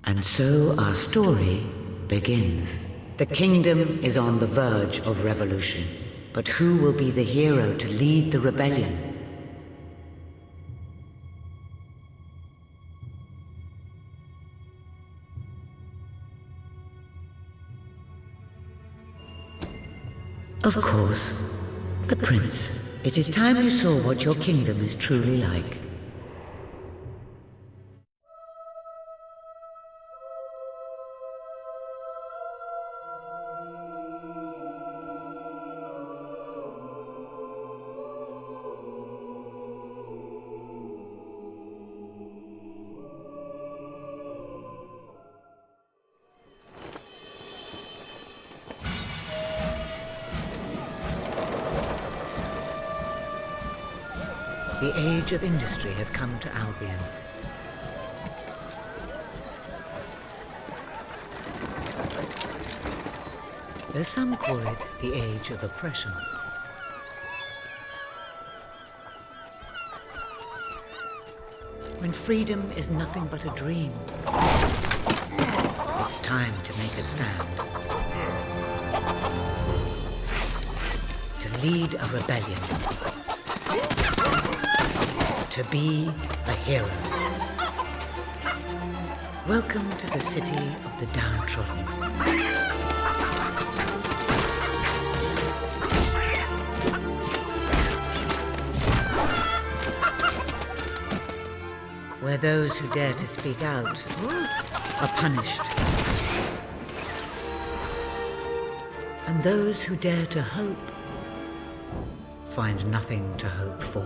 And so our story begins. The kingdom is on the verge of revolution, but who will be the hero to lead the rebellion? Of course, the prince. It is time you saw what your kingdom is truly like. The age of industry has come to Albion. Though some call it the age of oppression. When freedom is nothing but a dream, it's time to make a stand. To lead a rebellion. To be a hero. Welcome to the city of the downtrodden. Where those who dare to speak out are punished. And those who dare to hope find nothing to hope for.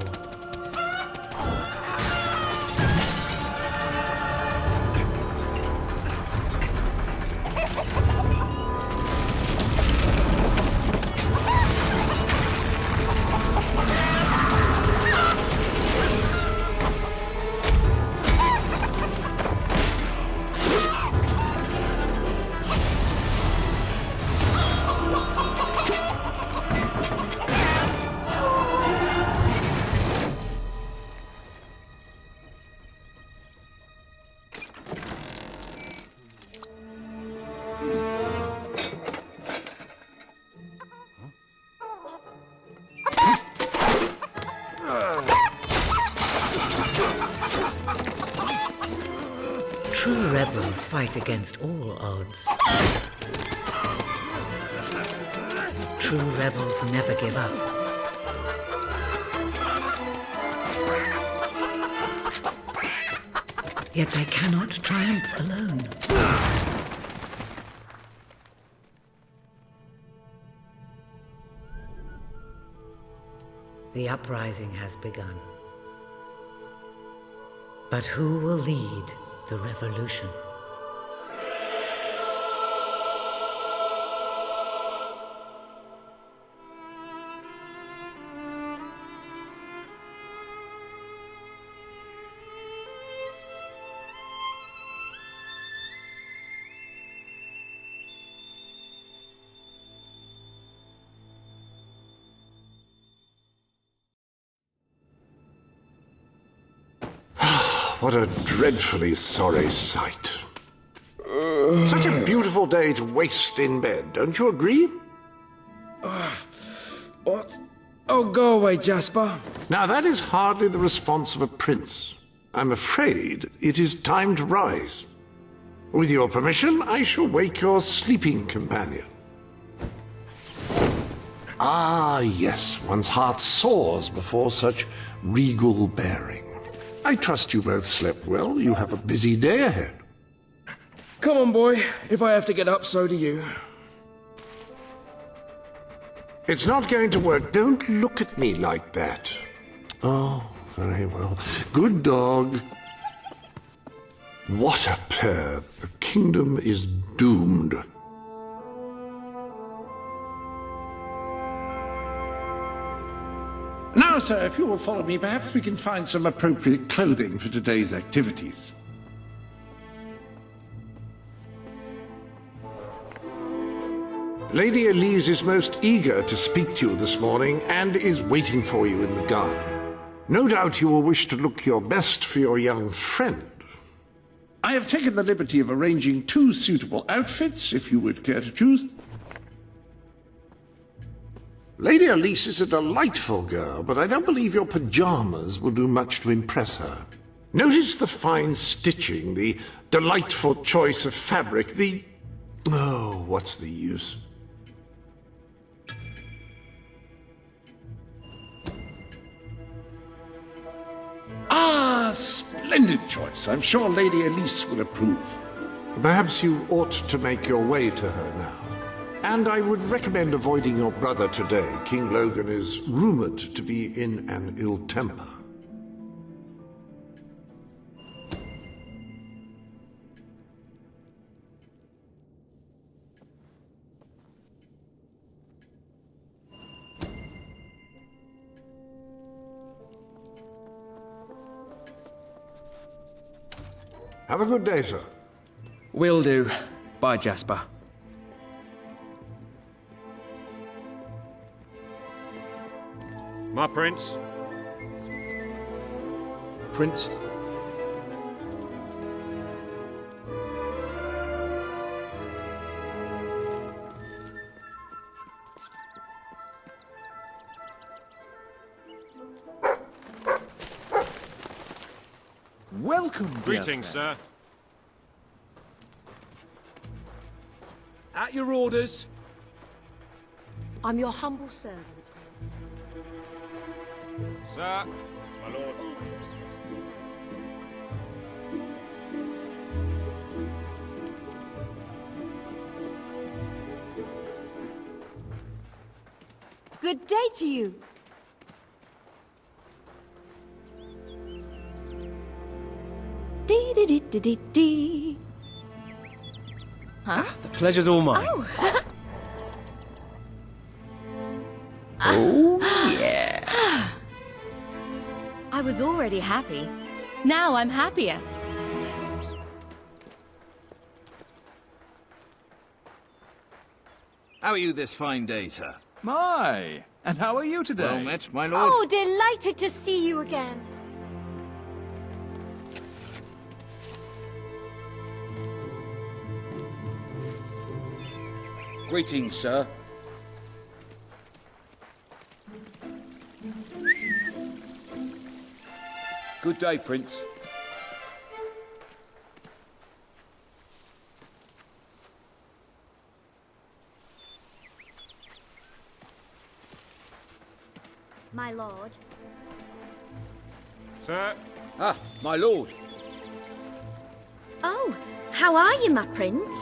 True rebels fight against all odds. True rebels never give up. Yet they cannot triumph alone. The uprising has begun. But who will lead the revolution? What a dreadfully sorry sight. Such a beautiful day to waste in bed, don't you agree? What? Oh, go away, Jasper. Now, that is hardly the response of a prince. I'm afraid it is time to rise. With your permission, I shall wake your sleeping companion. Ah, yes, one's heart soars before such regal bearing. I trust you both slept well. You have a busy day ahead. Come on, boy. If I have to get up, so do you. It's not going to work. Don't look at me like that. Oh, very well. Good dog. What a pair. The kingdom is doomed. Now, sir, if you will follow me, perhaps we can find some appropriate clothing for today's activities. Lady Elise is most eager to speak to you this morning and is waiting for you in the garden. No doubt you will wish to look your best for your young friend. I have taken the liberty of arranging 2 suitable outfits, if you would care to choose. Lady Elise is a delightful girl, but I don't believe your pajamas will do much to impress her. Notice the fine stitching, the delightful choice of fabric, the... Oh, what's the use? Ah, splendid choice. I'm sure Lady Elise will approve. Perhaps you ought to make your way to her now. And I would recommend avoiding your brother today. King Logan is rumored to be in an ill temper. Have a good day, sir. Will do. Bye, Jasper. My prince. Prince. Welcome, dear Greetings, friend. sir. At your orders. I'm your humble servant, Prince. Sir, my lord. Always a pleasure to serve you. Good day to you. Dee dee dee dee dee dee. Huh? The pleasure's all mine. I was already happy. Now I'm happier. How are you this fine day, sir? My, and how are you today? Well met, my lord. Oh, delighted to see you again. Greetings, sir. Good day, Prince. My lord. Sir, Ah, my lord. Oh, how are you, my prince?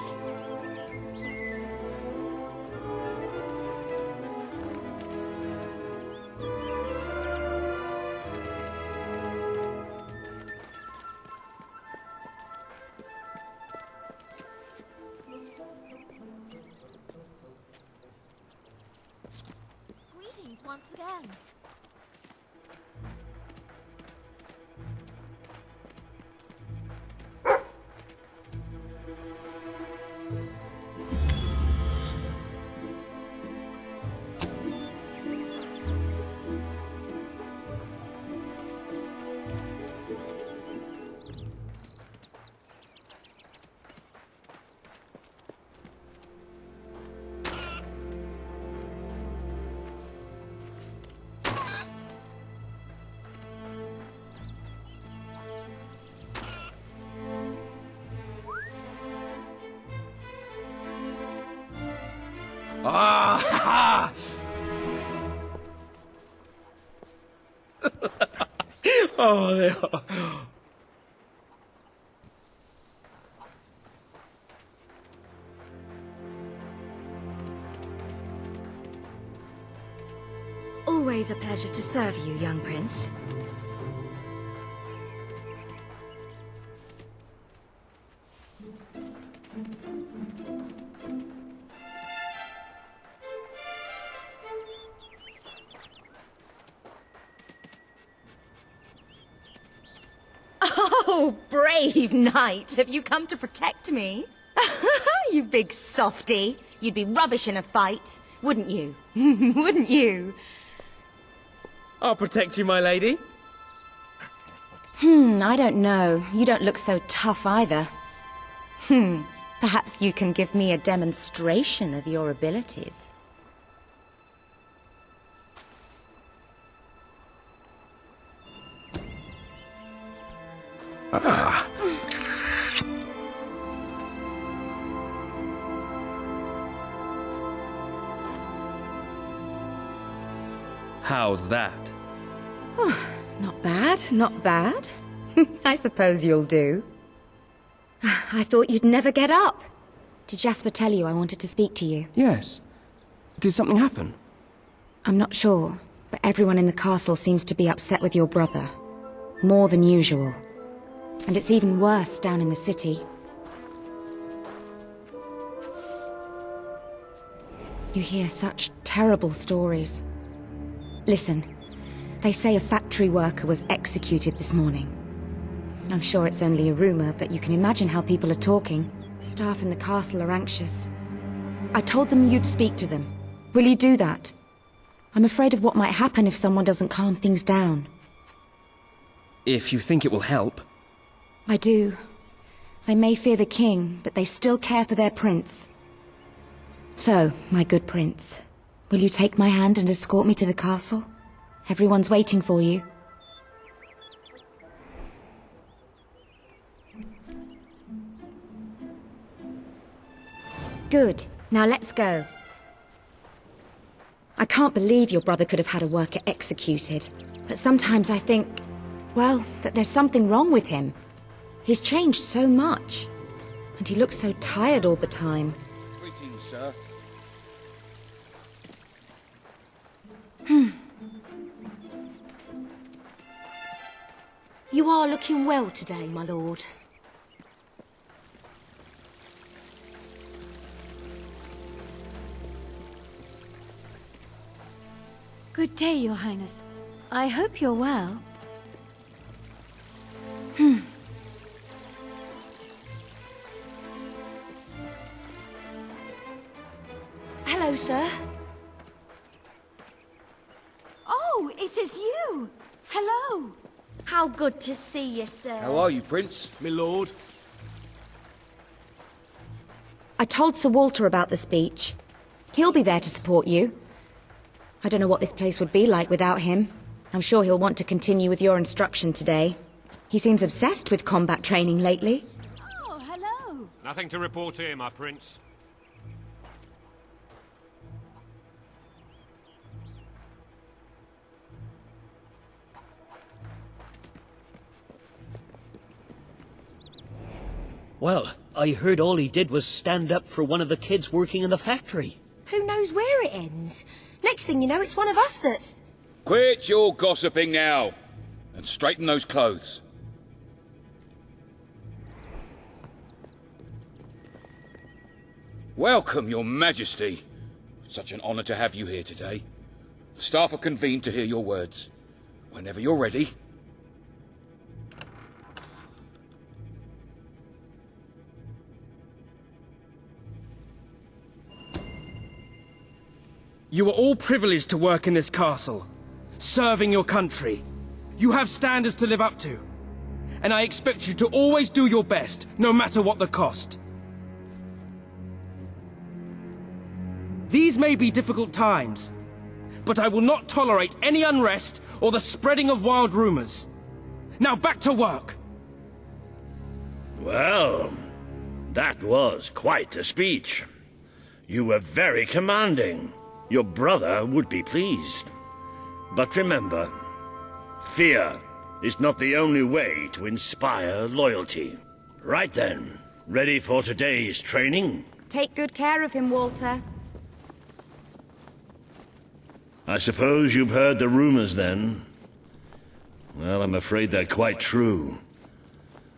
Greetings once again. Ah, ha! Oh, they are. Always a pleasure to serve you, young prince. Oh, brave knight! Have you come to protect me? You big softy. You'd be rubbish in a fight, wouldn't you? Wouldn't you? I'll protect you, my lady. I don't know. You don't look so tough either. Perhaps you can give me a demonstration of your abilities. How's that? Not bad, not bad. I suppose you'll do. I thought you'd never get up. Did Jasper tell you I wanted to speak to you? Yes. Did something happen? I'm not sure, but everyone in the castle seems to be upset with your brother. More than usual. And it's even worse down in the city. You hear such terrible stories. Listen, they say a factory worker was executed this morning. I'm sure it's only a rumor, but you can imagine how people are talking. The staff in the castle are anxious. I told them you'd speak to them. Will you do that? I'm afraid of what might happen if someone doesn't calm things down. If you think it will help. I do. They may fear the king, but they still care for their prince. So, my good prince, will you take my hand and escort me to the castle? Everyone's waiting for you. Good. Now let's go. I can't believe your brother could have had a worker executed. But sometimes I think, well, that there's something wrong with him. He's changed so much. And he looks so tired all the time. Greetings, sir. You are looking well today, my lord. Good day, Your Highness. I hope you're well. Hello, sir. Oh, it is you! Hello! How good to see you, sir. How are you, Prince? My lord. I told Sir Walter about the speech. He'll be there to support you. I don't know what this place would be like without him. I'm sure he'll want to continue with your instruction today. He seems obsessed with combat training lately. Oh, hello! Nothing to report here, my prince. Well, I heard all he did was stand up for one of the kids working in the factory. Who knows where it ends? Next thing you know, it's one of us that's... Quit your gossiping now, and straighten those clothes. Welcome, Your Majesty. Such an honor to have you here today. The staff are convened to hear your words. Whenever you're ready. You are all privileged to work in this castle, serving your country. You have standards to live up to. And I expect you to always do your best, no matter what the cost. These may be difficult times, but I will not tolerate any unrest or the spreading of wild rumors. Now back to work! Well, that was quite a speech. You were very commanding. Your brother would be pleased. But remember, fear is not the only way to inspire loyalty. Right then, ready for today's training? Take good care of him, Walter. I suppose you've heard the rumors then? Well, I'm afraid they're quite true.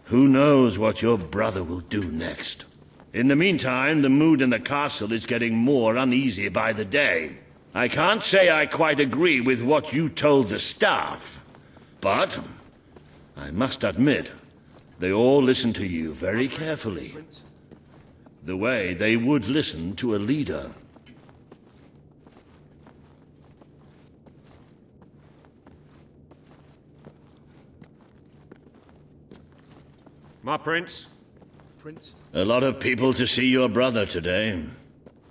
Who knows what your brother will do next? In the meantime, the mood in the castle is getting more uneasy by the day. I can't say I quite agree with what you told the staff, but I must admit, they all listen to you very carefully. The way they would listen to a leader. My prince. Prince? A lot of people to see your brother today.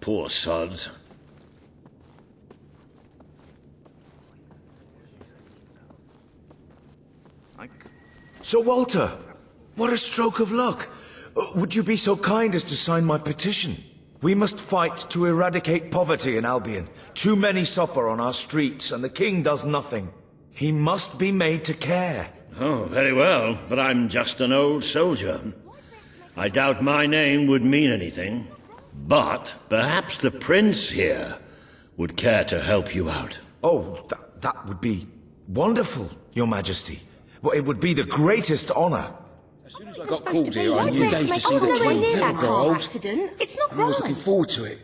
Poor sods. Sir Walter, what a stroke of luck. Would you be so kind as to sign my petition? We must fight to eradicate poverty in Albion. Too many suffer on our streets, and the king does nothing. He must be made to care. Oh, very well, but I'm just an old soldier. I doubt my name would mean anything. But perhaps the prince here would care to help you out. Oh, that would be wonderful, your majesty. Well, it would be the greatest honor. As soon as I got called here, I knew days to see the king. Never grow old. Accident. It's not I was looking right. forward to it.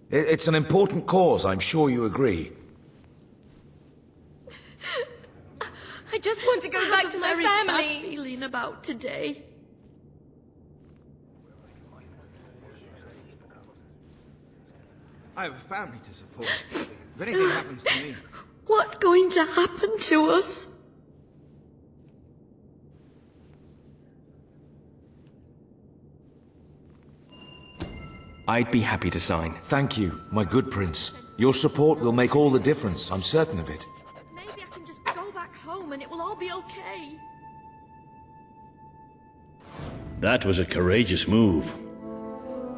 It's an important cause, I'm sure you agree. I just want to go back to my family. Bad feeling about today. I have a family to support. If anything happens to me... What's going to happen to us? I'd be happy to sign. Thank you, my good prince. Your support will make all the difference, I'm certain of it. Maybe I can just go back home and it will all be okay. That was a courageous move.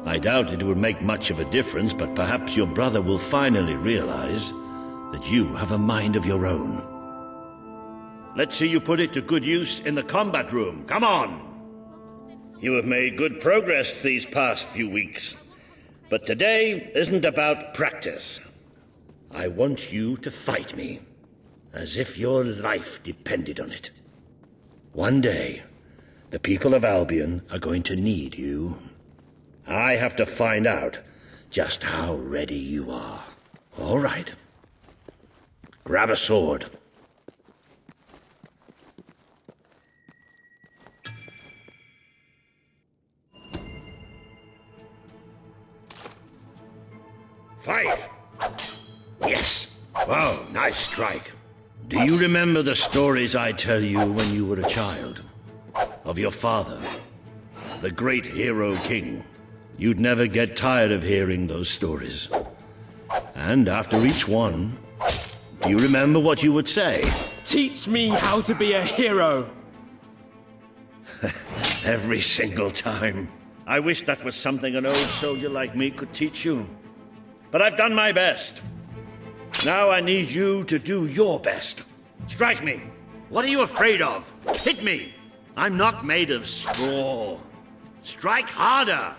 I doubt it would make much of a difference, but perhaps your brother will finally realize that you have a mind of your own. Let's see you put it to good use in the combat room. Come on! You have made good progress these past few weeks. But today isn't about practice. I want you to fight me, as if your life depended on it. One day, the people of Albion are going to need you. I have to find out just how ready you are. All right. Grab a sword. Fight! Yes! Wow, nice strike. Do you remember the stories I tell you when you were a child? Of your father, the great hero king. You'd never get tired of hearing those stories. And after each one, do you remember what you would say? Teach me how to be a hero! Every single time. I wish that was something an old soldier like me could teach you. But I've done my best. Now I need you to do your best. Strike me. What are you afraid of? Hit me. I'm not made of straw. Strike harder.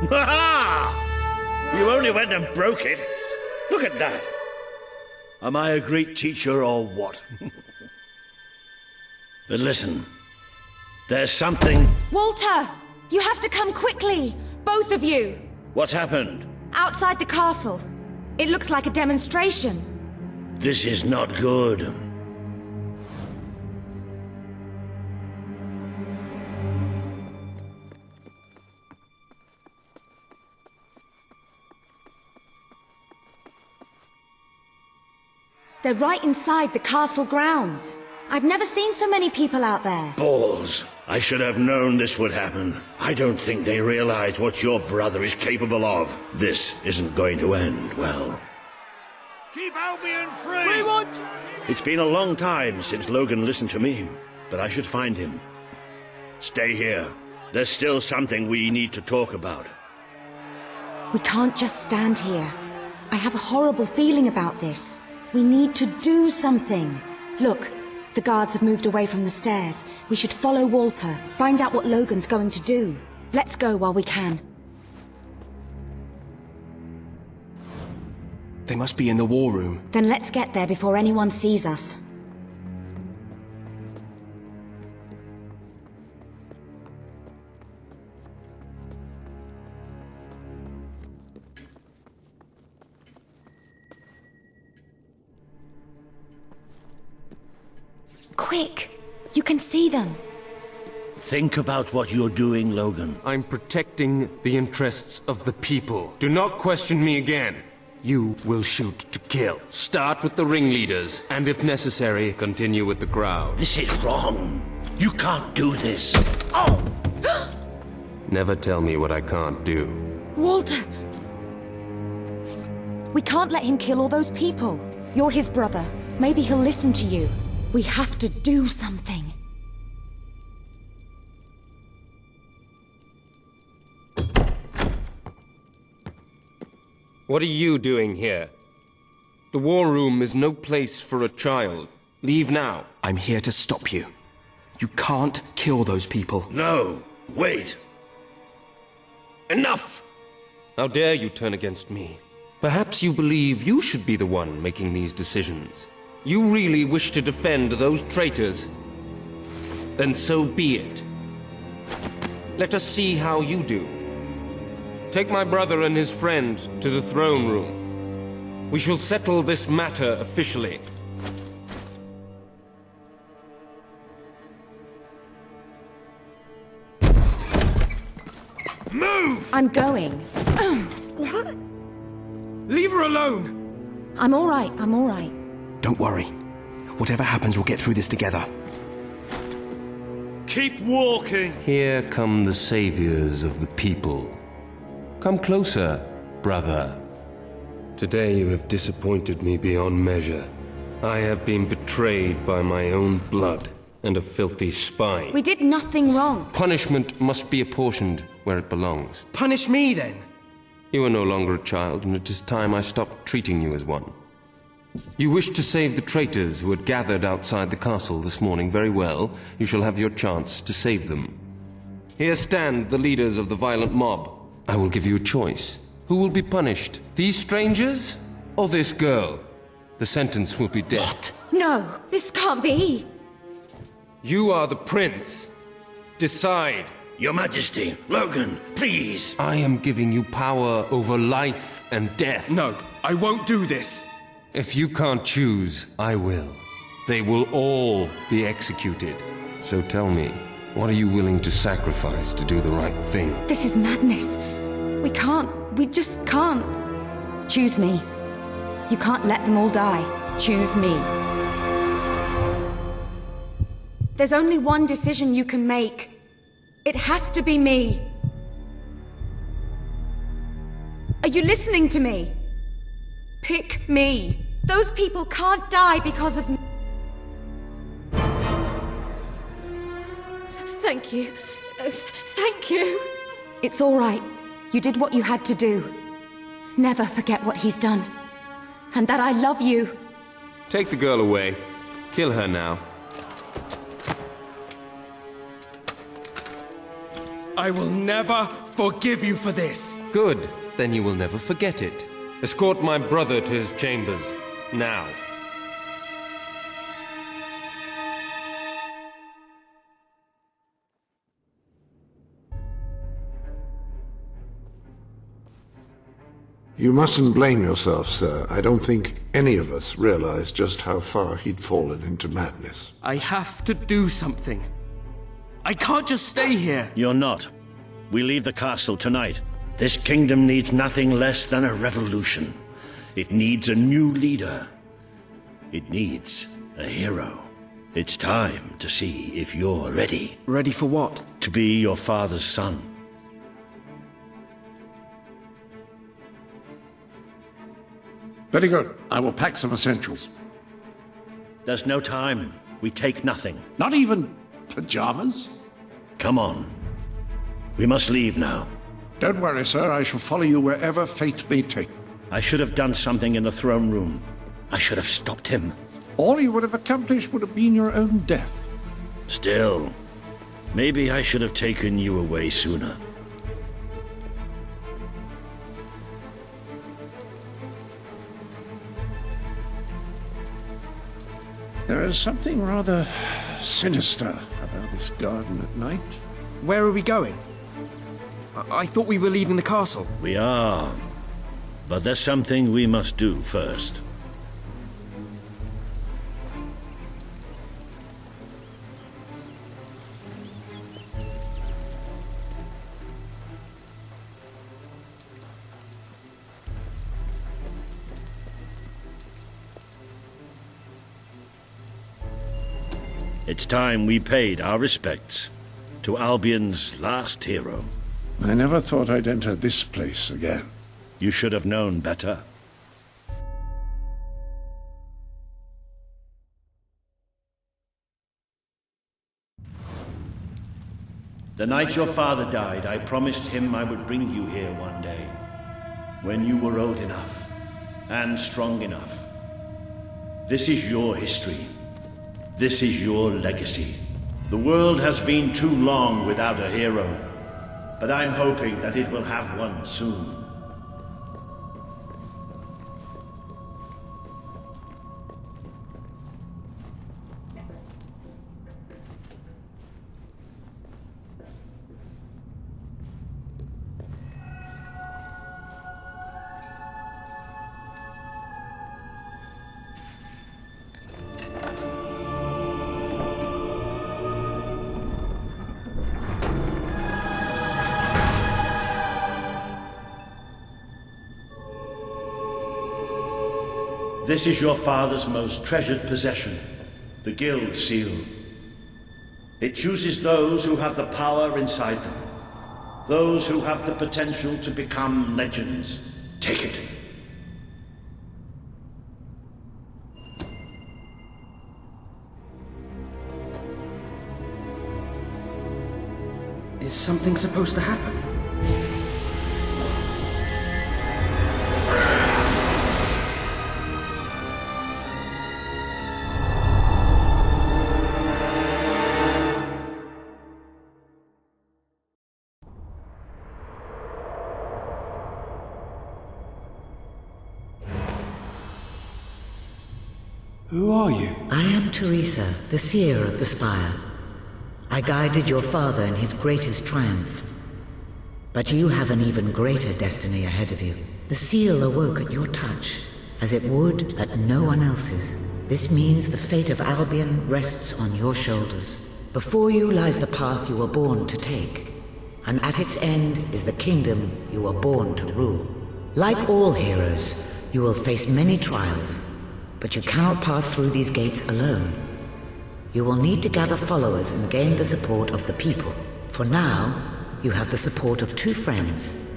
Ha! You only went and broke it. Look at that. Am I a great teacher or what? But listen, there's something... Walter! You have to come quickly! Both of you! What's happened? Outside the castle. It looks like a demonstration. This is not good. They're right inside the castle grounds. I've never seen so many people out there. Balls. I should have known this would happen. I don't think they realize what your brother is capable of. This isn't going to end well. Keep Albion free! We want justice! It's been a long time since Logan listened to me, but I should find him. Stay here. There's still something we need to talk about. We can't just stand here. I have a horrible feeling about this. We need to do something. Look, the guards have moved away from the stairs. We should follow Walter, find out what Logan's going to do. Let's go while we can. They must be in the war room. Then let's get there before anyone sees us. Quick! You can see them. Think about what you're doing, Logan. I'm protecting the interests of the people. Do not question me again. You will shoot to kill. Start with the ringleaders, and if necessary, continue with the crowd. This is wrong. You can't do this. Oh! Never tell me what I can't do. Walter! We can't let him kill all those people. You're his brother. Maybe he'll listen to you. We have to do something. What are you doing here? The war room is no place for a child. Leave now. I'm here to stop you. You can't kill those people. No, wait. Enough! How dare you turn against me? Perhaps you believe you should be the one making these decisions. You really wish to defend those traitors? Then so be it. Let us see how you do. Take my brother and his friend to the throne room. We shall settle this matter officially. Move! I'm going. What? Leave her alone! I'm all right, I'm all right. Don't worry. Whatever happens, we'll get through this together. Keep walking! Here come the saviors of the people. Come closer, brother. Today you have disappointed me beyond measure. I have been betrayed by my own blood and a filthy spy. We did nothing wrong. Punishment must be apportioned where it belongs. Punish me, then. You are no longer a child, and it is time I stopped treating you as one. You wish to save the traitors who had gathered outside the castle this morning. Very well. You shall have your chance to save them. Here stand the leaders of the violent mob. I will give you a choice. Who will be punished? These strangers or this girl? The sentence will be death. What? No, this can't be. You are the prince. Decide. Your Majesty, Logan, please. I am giving you power over life and death. No, I won't do this. If you can't choose, I will. They will all be executed. So tell me, what are you willing to sacrifice to do the right thing? This is madness. We just can't. Choose me. You can't let them all die. Choose me. There's only one decision you can make. It has to be me. Are you listening to me? Pick me. Those people can't die because of me. Thank you. Thank you. It's all right. You did what you had to do. Never forget what he's done. And that I love you. Take the girl away. Kill her now. I will never forgive you for this. Good. Then you will never forget it. Escort my brother to his chambers. Now. You mustn't blame yourself, sir. I don't think any of us realized just how far he'd fallen into madness. I have to do something. I can't just stay here. You're not. We leave the castle tonight. This kingdom needs nothing less than a revolution. It needs a new leader. It needs a hero. It's time to see if you're ready. Ready for what? To be your father's son. Very good. I will pack some essentials. There's no time. We take nothing. Not even pajamas? Come on. We must leave now. Don't worry, sir. I shall follow you wherever fate may take. I should have done something in the throne room. I should have stopped him. All you would have accomplished would have been your own death. Still, maybe I should have taken you away sooner. There is something rather sinister about this garden at night. Where are we going? I thought we were leaving the castle. We are. But there's something we must do first. It's time we paid our respects to Albion's last hero. I never thought I'd enter this place again. You should have known better. The night your father died, I promised him I would bring you here one day, when you were old enough and strong enough. This is your history. This is your legacy. The world has been too long without a hero, but I'm hoping that it will have one soon. This is your father's most treasured possession, the Guild Seal. It chooses those who have the power inside them, those who have the potential to become legends. Take it. Is something supposed to happen? Who are you? I am Teresa, the seer of the spire. I guided your father in his greatest triumph. But you have an even greater destiny ahead of you. The seal awoke at your touch, as it would at no one else's. This means the fate of Albion rests on your shoulders. Before you lies the path you were born to take, and at its end is the kingdom you were born to rule. Like all heroes, you will face many trials, but you cannot pass through these gates alone. You will need to gather followers and gain the support of the people. For now, you have the support of two friends,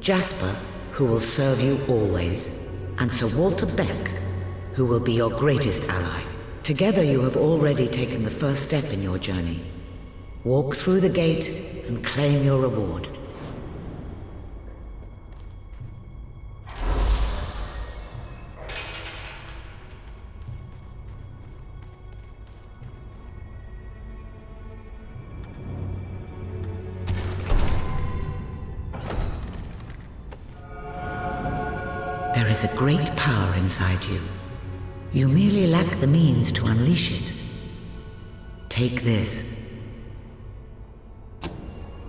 Jasper, who will serve you always, and Sir Walter Beck, who will be your greatest ally. Together you have already taken the first step in your journey. Walk through the gate and claim your reward. There is a great power inside you. You merely lack the means to unleash it. Take this.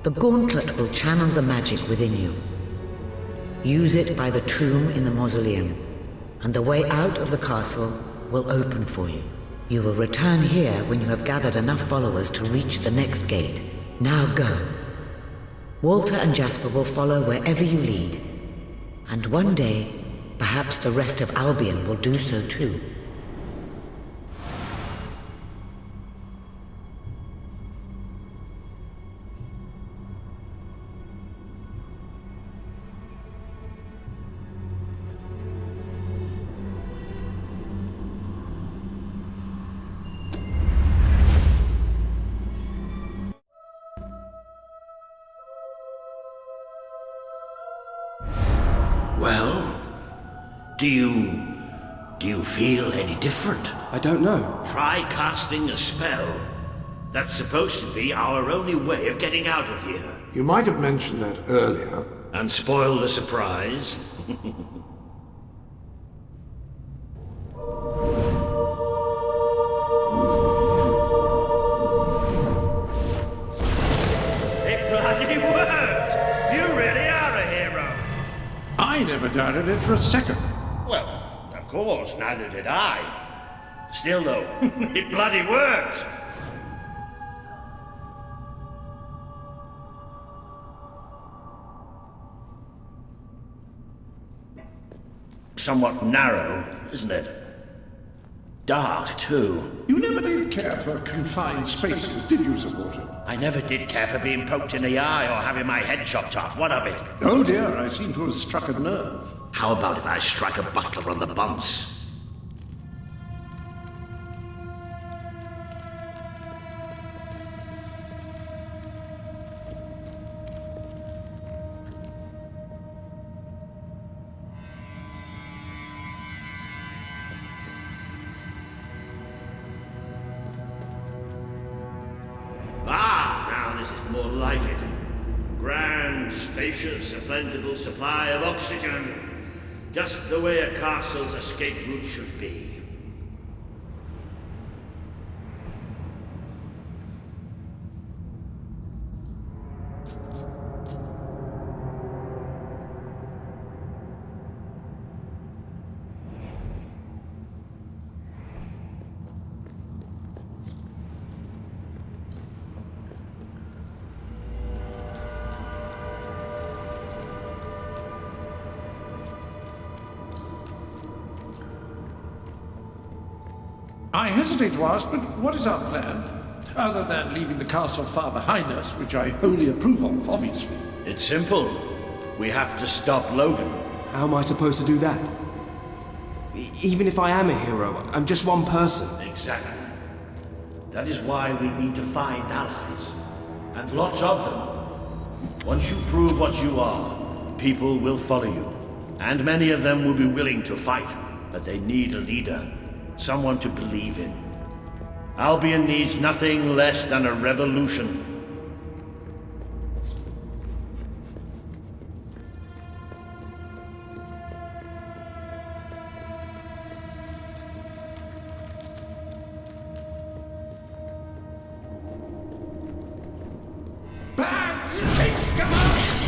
The gauntlet will channel the magic within you. Use it by the tomb in the mausoleum, and the way out of the castle will open for you. You will return here when you have gathered enough followers to reach the next gate. Now go. Walter and Jasper will follow wherever you lead, and one day, perhaps the rest of Albion will do so too. Well, do you feel any different? I don't know. Try casting a spell. That's supposed to be our only way of getting out of here. You might have mentioned that earlier. And spoil the surprise. It bloody worked! You really are a hero. I never doubted it for a second. Well, of course, neither did I. Still, though, it bloody worked! Somewhat narrow, isn't it? Dark, too. You never did care for confined spaces, did you, Sir Walter? I never did care for being poked in the eye or having my head chopped off. What of it? Oh dear, I seem to have struck a nerve. How about if I strike a butler on the bunce? More like it. Grand, spacious, a plentiful supply of oxygen. Just the way a castle's escape route should be. I hesitate to ask, but what is our plan? Other than leaving the castle far behind us, which I wholly approve of, obviously. It's simple. We have to stop Logan. How am I supposed to do that? Even if I am a hero, I'm just one person. Exactly. That is why we need to find allies. And lots of them. Once you prove what you are, people will follow you. And many of them will be willing to fight. But they need a leader. Someone to believe in. Albion needs nothing less than a revolution.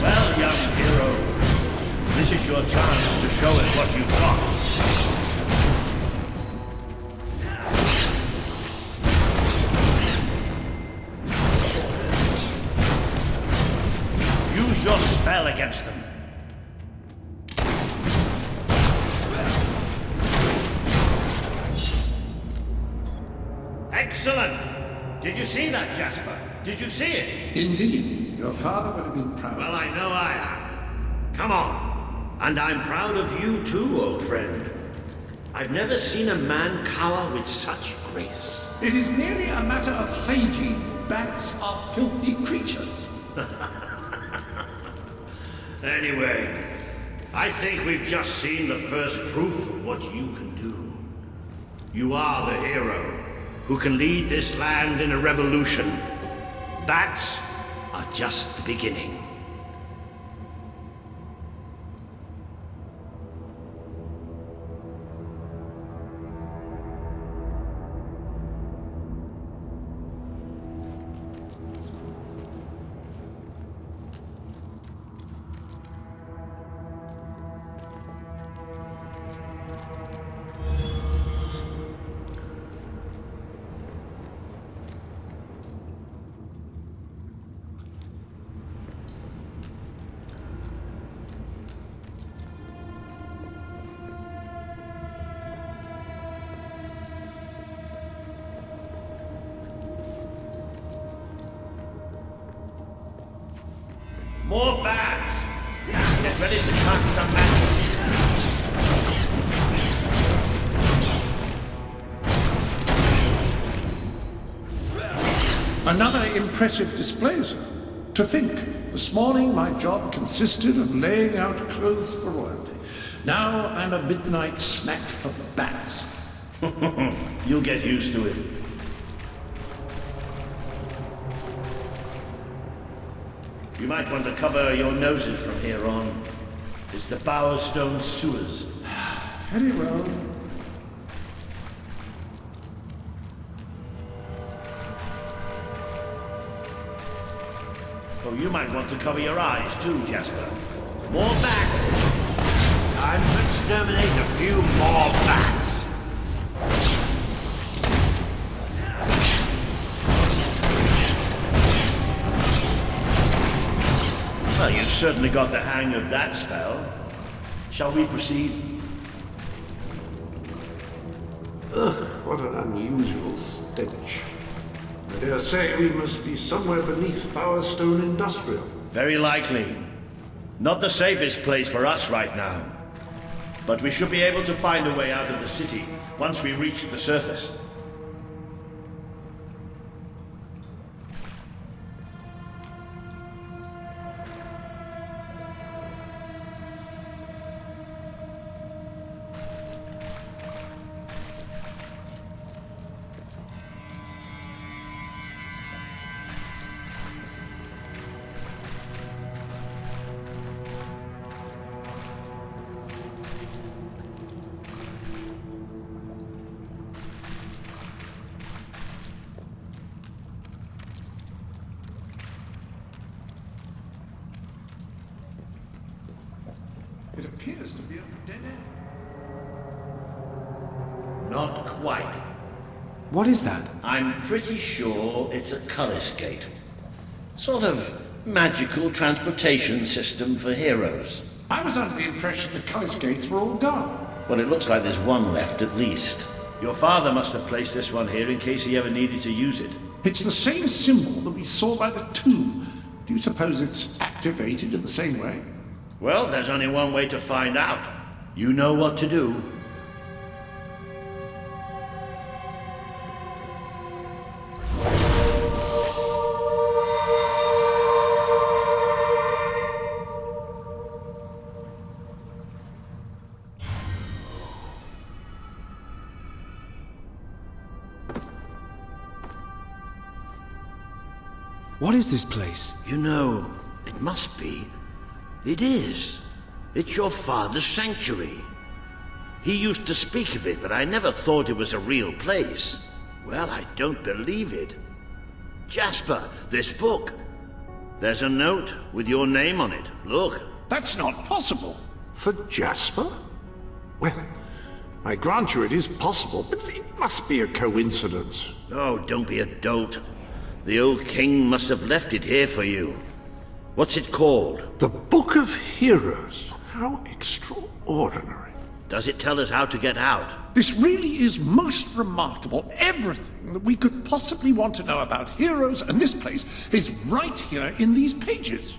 Well, young hero, this is your chance to show us what you've got. Your spell against them. Excellent! Did you see that, Jasper? Did you see it? Indeed. Your father would have been proud. Well, I know I am. Come on. And I'm proud of you too, old friend. I've never seen a man cower with such grace. It is merely a matter of hygiene. Bats are filthy creatures. Anyway, I think we've just seen the first proof of what you can do. You are the hero who can lead this land in a revolution. Bats are just the beginning. More bats! Get ready to cast a magic. Another impressive display, sir. To think, this morning my job consisted of laying out clothes for royalty. Now I'm a midnight snack for bats. You'll get used to it. You might want to cover your noses from here on. It's the Bowerstone sewers. Very well. Oh, you might want to cover your eyes too, Jasper. More bats! Time to exterminate a few more bats! Well, you've certainly got the hang of that spell. Shall we proceed? Ugh. what an unusual stench. I dare say we must be somewhere beneath Bowerstone Industrial. Very likely. Not the safest place for us right now. But we should be able to find a way out of the city once we reach the surface. It appears to be a dead end. Not quite. What is that? I'm pretty sure it's a cullis gate. Sort of magical transportation system for heroes. I was under the impression the Cullis gates were all gone. Well, it looks like there's one left at least. Your father must have placed this one here in case he ever needed to use it. It's the same symbol that we saw by the tomb. Do you suppose it's activated in the same way? Well, there's only one way to find out. You know what to do. What is this place? You know, it must be. It is. It's your father's sanctuary. He used to speak of it, but I never thought it was a real place. Well, I don't believe it. Jasper, this book. There's a note with your name on it. Look. That's not possible. For Jasper? Well, I grant you it is possible, but it must be a coincidence. Oh, don't be a dolt. The old king must have left it here for you. What's it called? The Book of Heroes. How extraordinary. Does it tell us how to get out? This really is most remarkable. Everything that we could possibly want to know about heroes and this place is right here in these pages.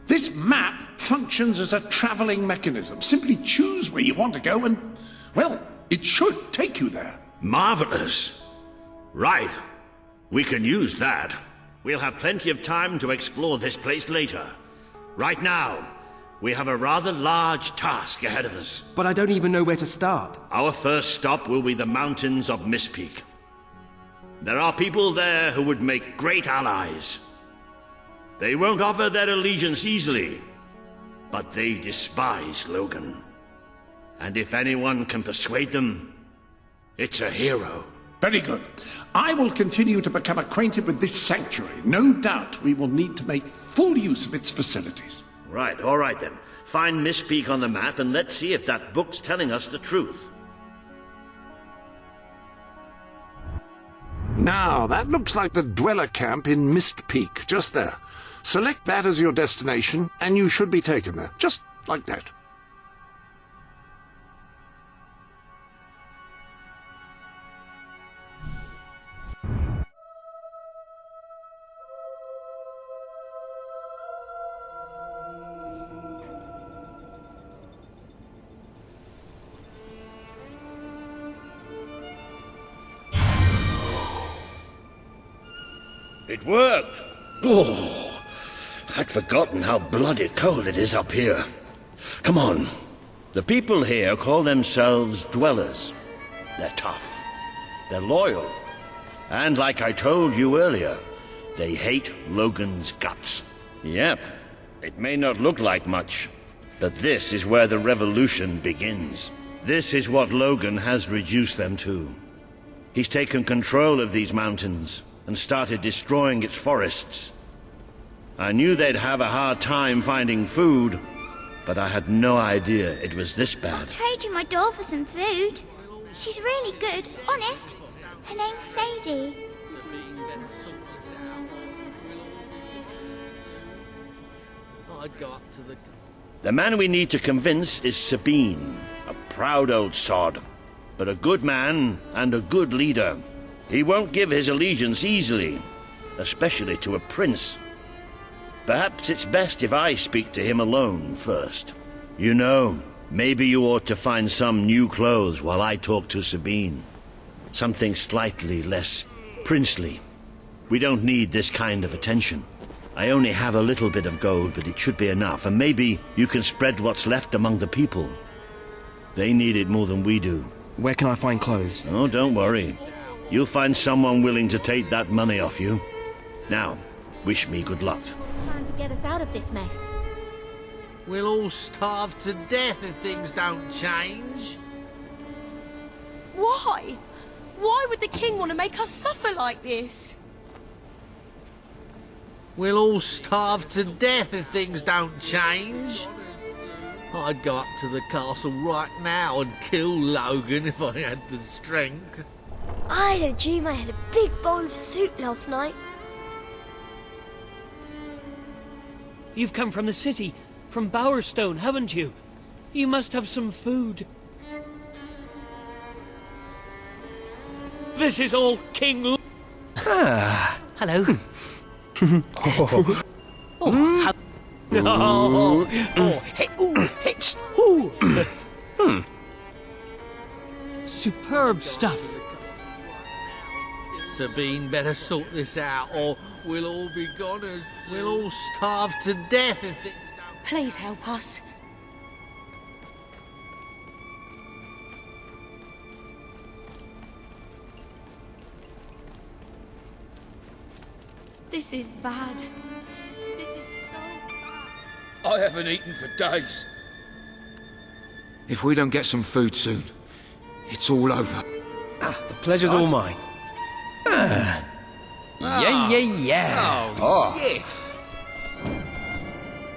This map functions as a traveling mechanism. Simply choose where you want to go and, well, it should take you there. Marvelous. Right. We can use that. We'll have plenty of time to explore this place later. Right now, we have a rather large task ahead of us. But I don't even know where to start. Our first stop will be the mountains of Mistpeak. There are people there who would make great allies. They won't offer their allegiance easily, but they despise Logan. And if anyone can persuade them, it's a hero. Very good. I will continue to become acquainted with this sanctuary. No doubt we will need to make full use of its facilities. Right, all right then. Find Mistpeak on the map and let's see if that book's telling us the truth. Now, that looks like the dweller camp in Mistpeak, just there. Select that as your destination, and you should be taken there, just like that. It worked! Oh! I'd forgotten how bloody cold it is up here. Come on. The people here call themselves dwellers. They're tough. They're loyal. And like I told you earlier, they hate Logan's guts. Yep. It may not look like much, but this is where the revolution begins. This is what Logan has reduced them to. He's taken control of these mountains and started destroying its forests. I knew they'd have a hard time finding food, but I had no idea it was this bad. I'll trade you my doll for some food. She's really good, honest. Her name's Sadie. I'd go up to the... The man we need to convince is Sabine, a proud old sod, but a good man and a good leader. He won't give his allegiance easily, especially to a prince. Perhaps it's best if I speak to him alone first. You know, maybe you ought to find some new clothes while I talk to Sabine. Something slightly less princely. We don't need this kind of attention. I only have a little bit of gold, but it should be enough, and maybe you can spread what's left among the people. They need it more than we do. Where can I find clothes? Oh, don't worry. You'll find someone willing to take that money off you. Now, wish me good luck. Plan to get us out of this mess. We'll all starve to death if things don't change. Why? Why would the king want to make us suffer like this? We'll all starve to death if things don't change. I'd go up to the castle right now and kill Logan if I had the strength. I had a dream I had a big bowl of soup last night. You've come from the city, from Bowerstone, haven't you? You must have some food. This is all King... Ah, hello. Superb stuff. Sabine better sort this out, or we'll all be goners. We'll all starve to death if things don't... Please help us. This is bad. This is so bad. I haven't eaten for days. If we don't get some food soon, it's all over. The pleasure's all mine. Yeah. Yes.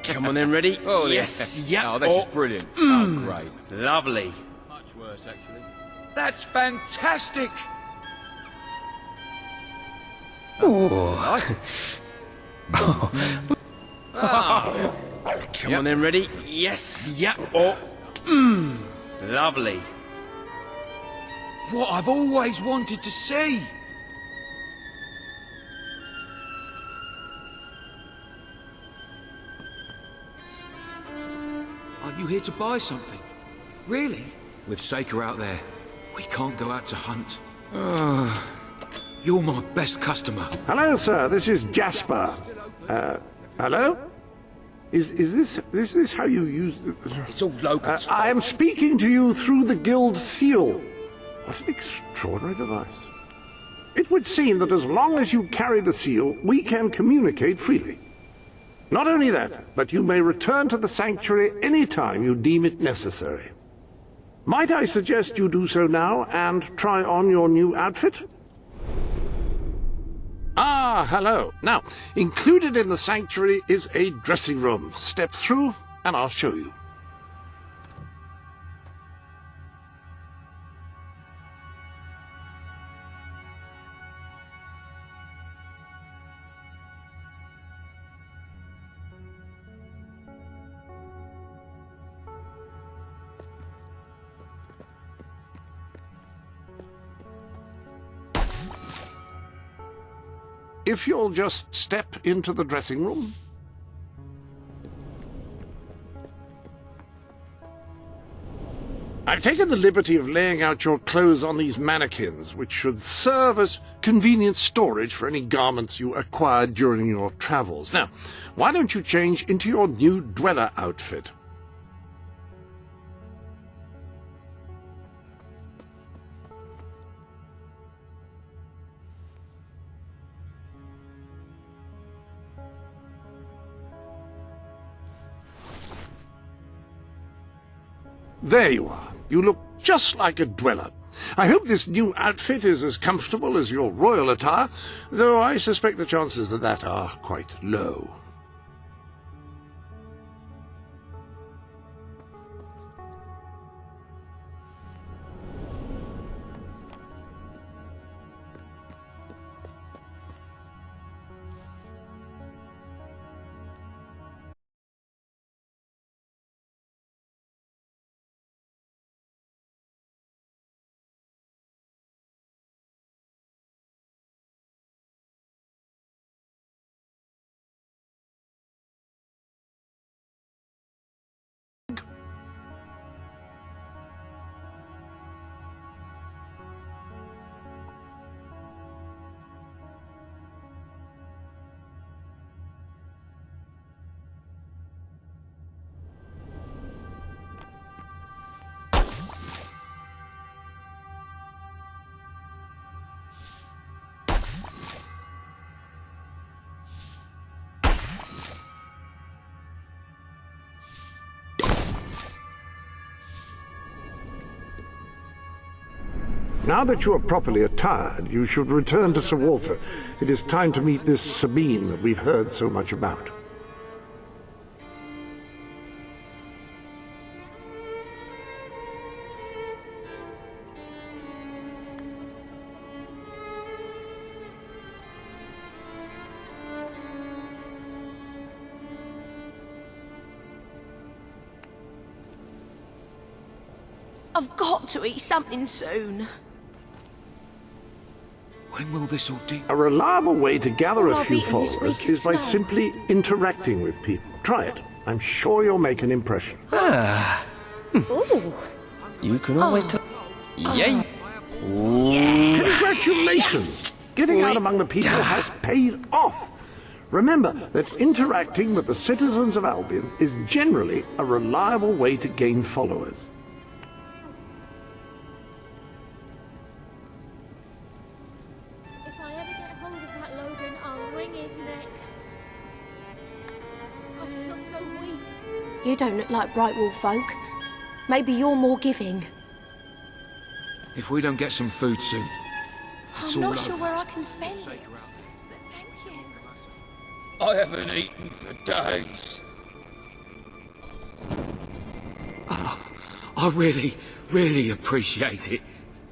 Come on then, ready? Oh, yes, yeah. Oh, this is brilliant. Oh, great. Lovely. Much worse, actually. That's fantastic. Come on then, ready? Yes, yeah. Lovely. What I've always wanted to see. Are you here to buy something? Really? With Saker out there, we can't go out to hunt. You're my best customer. Hello, sir. This is Jasper. Hello? Is this how you use... It's all locals. I am speaking to you through the guild seal. What an extraordinary device. It would seem that as long as you carry the seal, we can communicate freely. Not only that, but you may return to the sanctuary any time you deem it necessary. Might I suggest you do so now and try on your new outfit? Ah, hello. Now, included in the sanctuary is a dressing room. Step through, and I'll show you. If you'll just step into the dressing room. I've taken the liberty of laying out your clothes on these mannequins, which should serve as convenient storage for any garments you acquired during your travels. Now, why don't you change into your new dweller outfit? There you are. You look just like a dweller. I hope this new outfit is as comfortable as your royal attire, though I suspect the chances of that are quite low. Now that you are properly attired, you should return to Sir Walter. It is time to meet this Sabine that we've heard so much about. I've got to eat something soon. When will this all do? A reliable way to gather All a I've few eaten this followers week is is by snow. simply interacting with people. Try it. I'm sure you'll make an impression. Ooh. You can always tell. Yay! Congratulations! Getting out among the people has paid off. Remember that interacting with the citizens of Albion is generally a reliable way to gain followers. If I ever get hold of that Logan, I'll wring his neck. I feel so weak. You don't look like Brightwall folk. Maybe you're more giving. If we don't get some food soon, it's I'm all not over. sure where I can spend it. But thank you. I haven't eaten for days. I really, really appreciate it.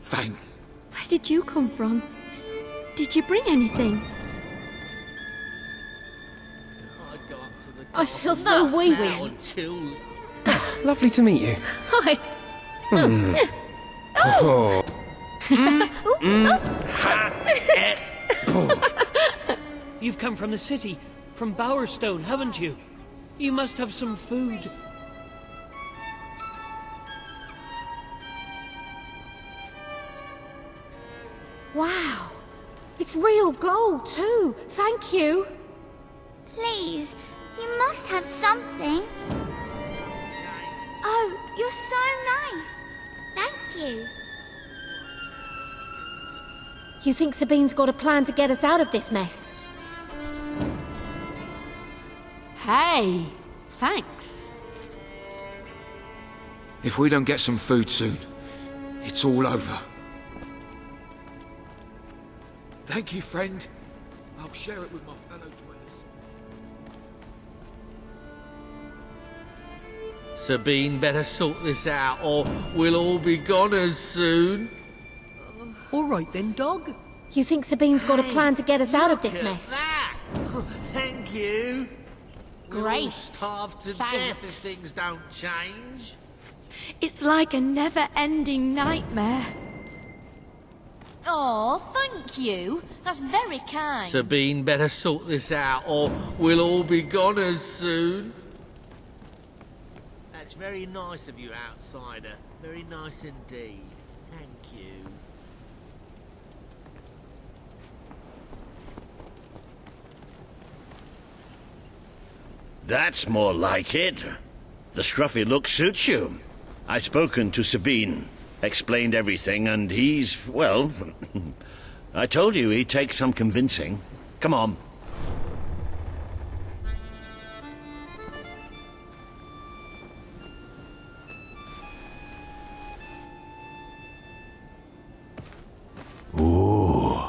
Thanks. Where did you come from? Did you bring anything? I feel so weak. Lovely to meet you. Hi. Oh. You've come from the city, from Bowerstone, haven't you? You must have some food. Wow. It's real gold, too. Thank you. Please, you must have something. Oh, you're so nice. Thank you. You think Sabine's got a plan to get us out of this mess? Hey, thanks. If we don't get some food soon, it's all over. Thank you, friend. I'll share it with my fellow dwellers. Sabine better sort this out, or we'll all be goners soon. All right then, dog. You think Sabine's got a plan to get us out of this mess? Thank you. We'll all Great. starve to death if things don't change. It's like a never-ending nightmare. Oh, thank you. That's very kind. Sabine better sort this out, or we'll all be goners soon. That's very nice of you, outsider. Very nice indeed. Thank you. That's more like it. The scruffy look suits you. I've spoken to Sabine, explained everything, and he's, well, I told you he'd take some convincing. Come on. Ooh.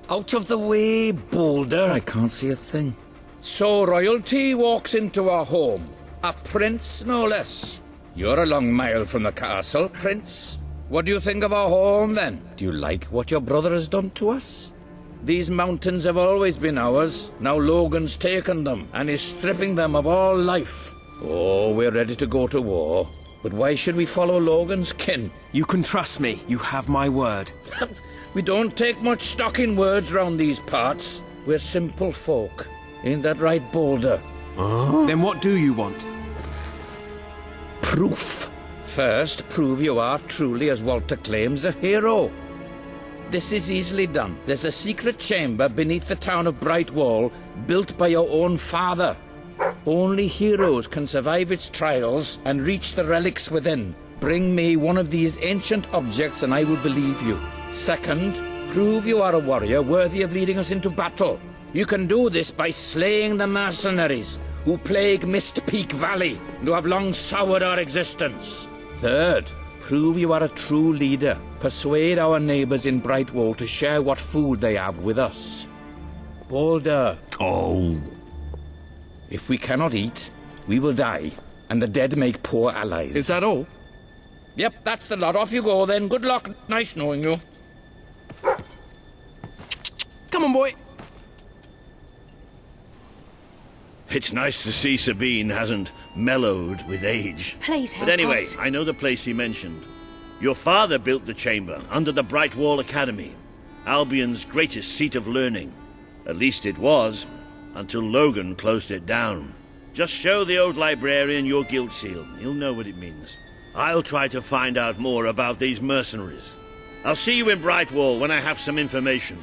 Out of the way, Boulder. I can't see a thing. So royalty walks into our home. A prince, no less. You're a long mile from the castle, Prince. What do you think of our home, then? Do you like what your brother has done to us? These mountains have always been ours. Now Logan's taken them, and is stripping them of all life. Oh, we're ready to go to war. But why should we follow Logan's kin? You can trust me. You have my word. We don't take much stock in words round these parts. We're simple folk. Ain't that right, Boulder? Then what do you want? Proof. First, prove you are truly, as Walter claims, a hero. This is easily done. There's a secret chamber beneath the town of Brightwall, built by your own father. Only heroes can survive its trials and reach the relics within. Bring me one of these ancient objects and I will believe you. Second, prove you are a warrior worthy of leading us into battle. You can do this by slaying the mercenaries who plague Mist Peak Valley and who have long soured our existence. Third, prove you are a true leader Persuade our neighbors in Brightwall to share what food they have with us. Bolder. Oh. If we cannot eat, we will die, and the dead make poor allies. Is that all? Yep, that's the lot. Off you go then. Good luck. Nice knowing you. Come on, boy. It's nice to see Sabine hasn't mellowed with age. Please help But anyway, us. I know the place he mentioned. Your father built the chamber under the Brightwall Academy, Albion's greatest seat of learning. At least it was, until Logan closed it down. Just show the old librarian your guild seal. He'll know what it means. I'll try to find out more about these mercenaries. I'll see you in Brightwall when I have some information.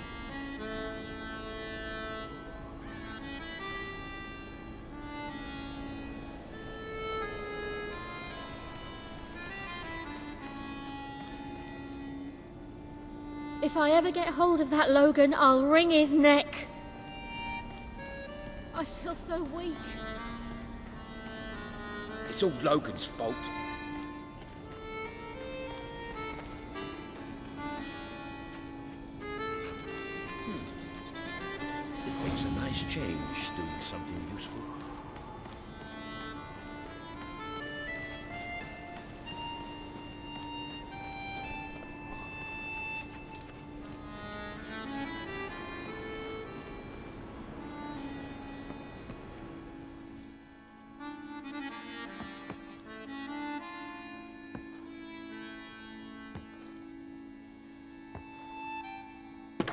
If I ever get hold of that Logan, I'll wring his neck. I feel so weak. It's all Logan's fault. It makes a nice change doing something useful.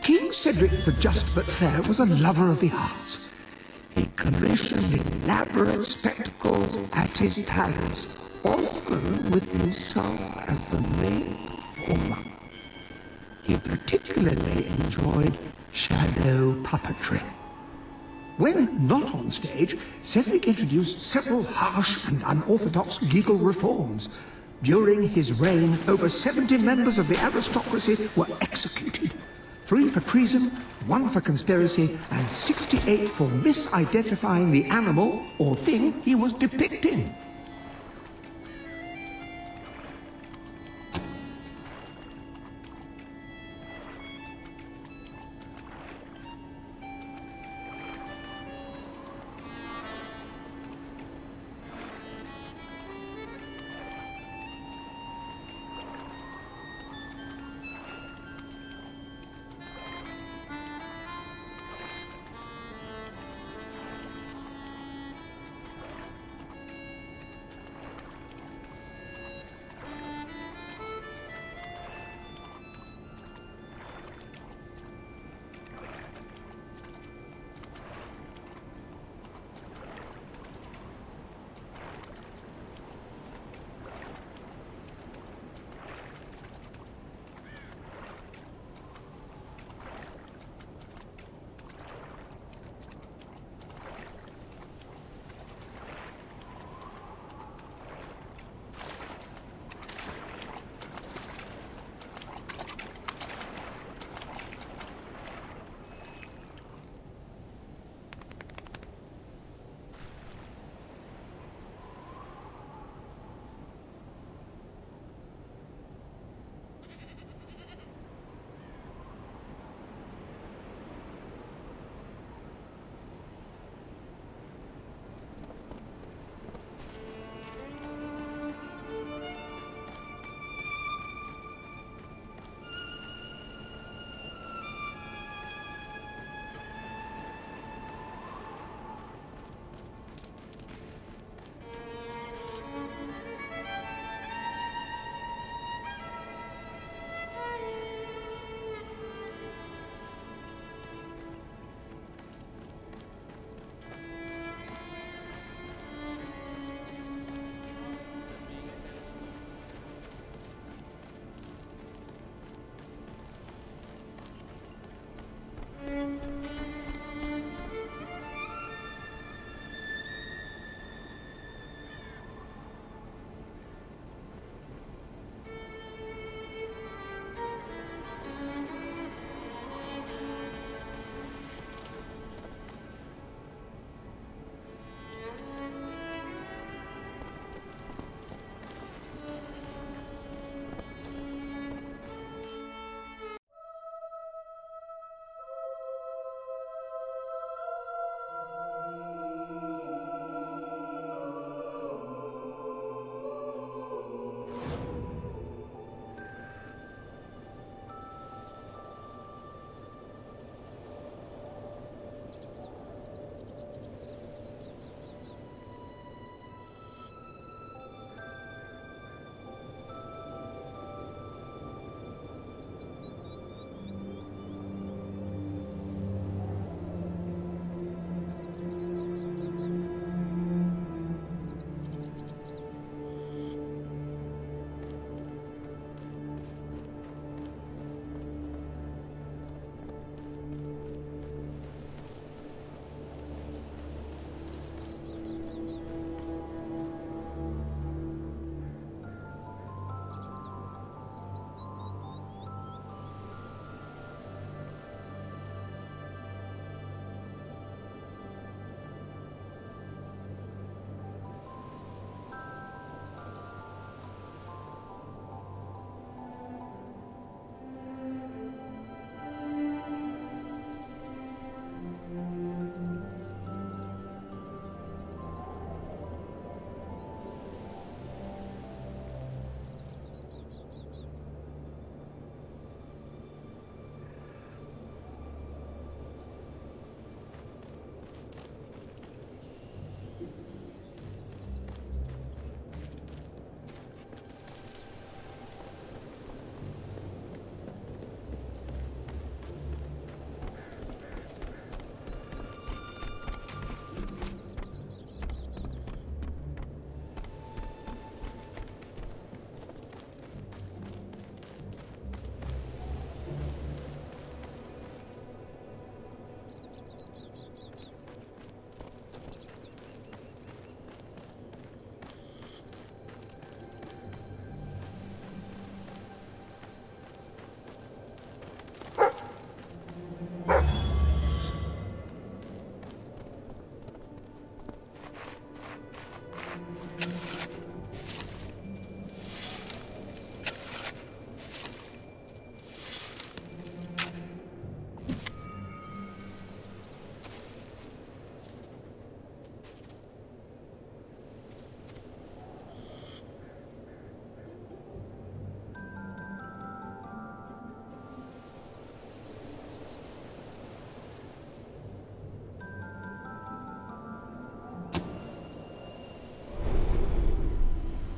King Cedric the Just but Fair was a lover of the arts. He commissioned elaborate spectacles at his palace, often with himself as the main performer. He particularly enjoyed shadow puppetry. When not on stage, Cedric introduced several harsh and unorthodox legal reforms. During his reign, over 70 members of the aristocracy were executed. 3 for treason, 1 for conspiracy, and 68 for misidentifying the animal or thing he was depicting.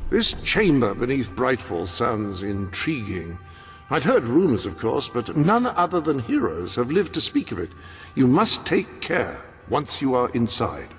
This chamber beneath Brightwall sounds intriguing. I'd heard rumors, of course, but none other than heroes have lived to speak of it. You must take care once you are inside.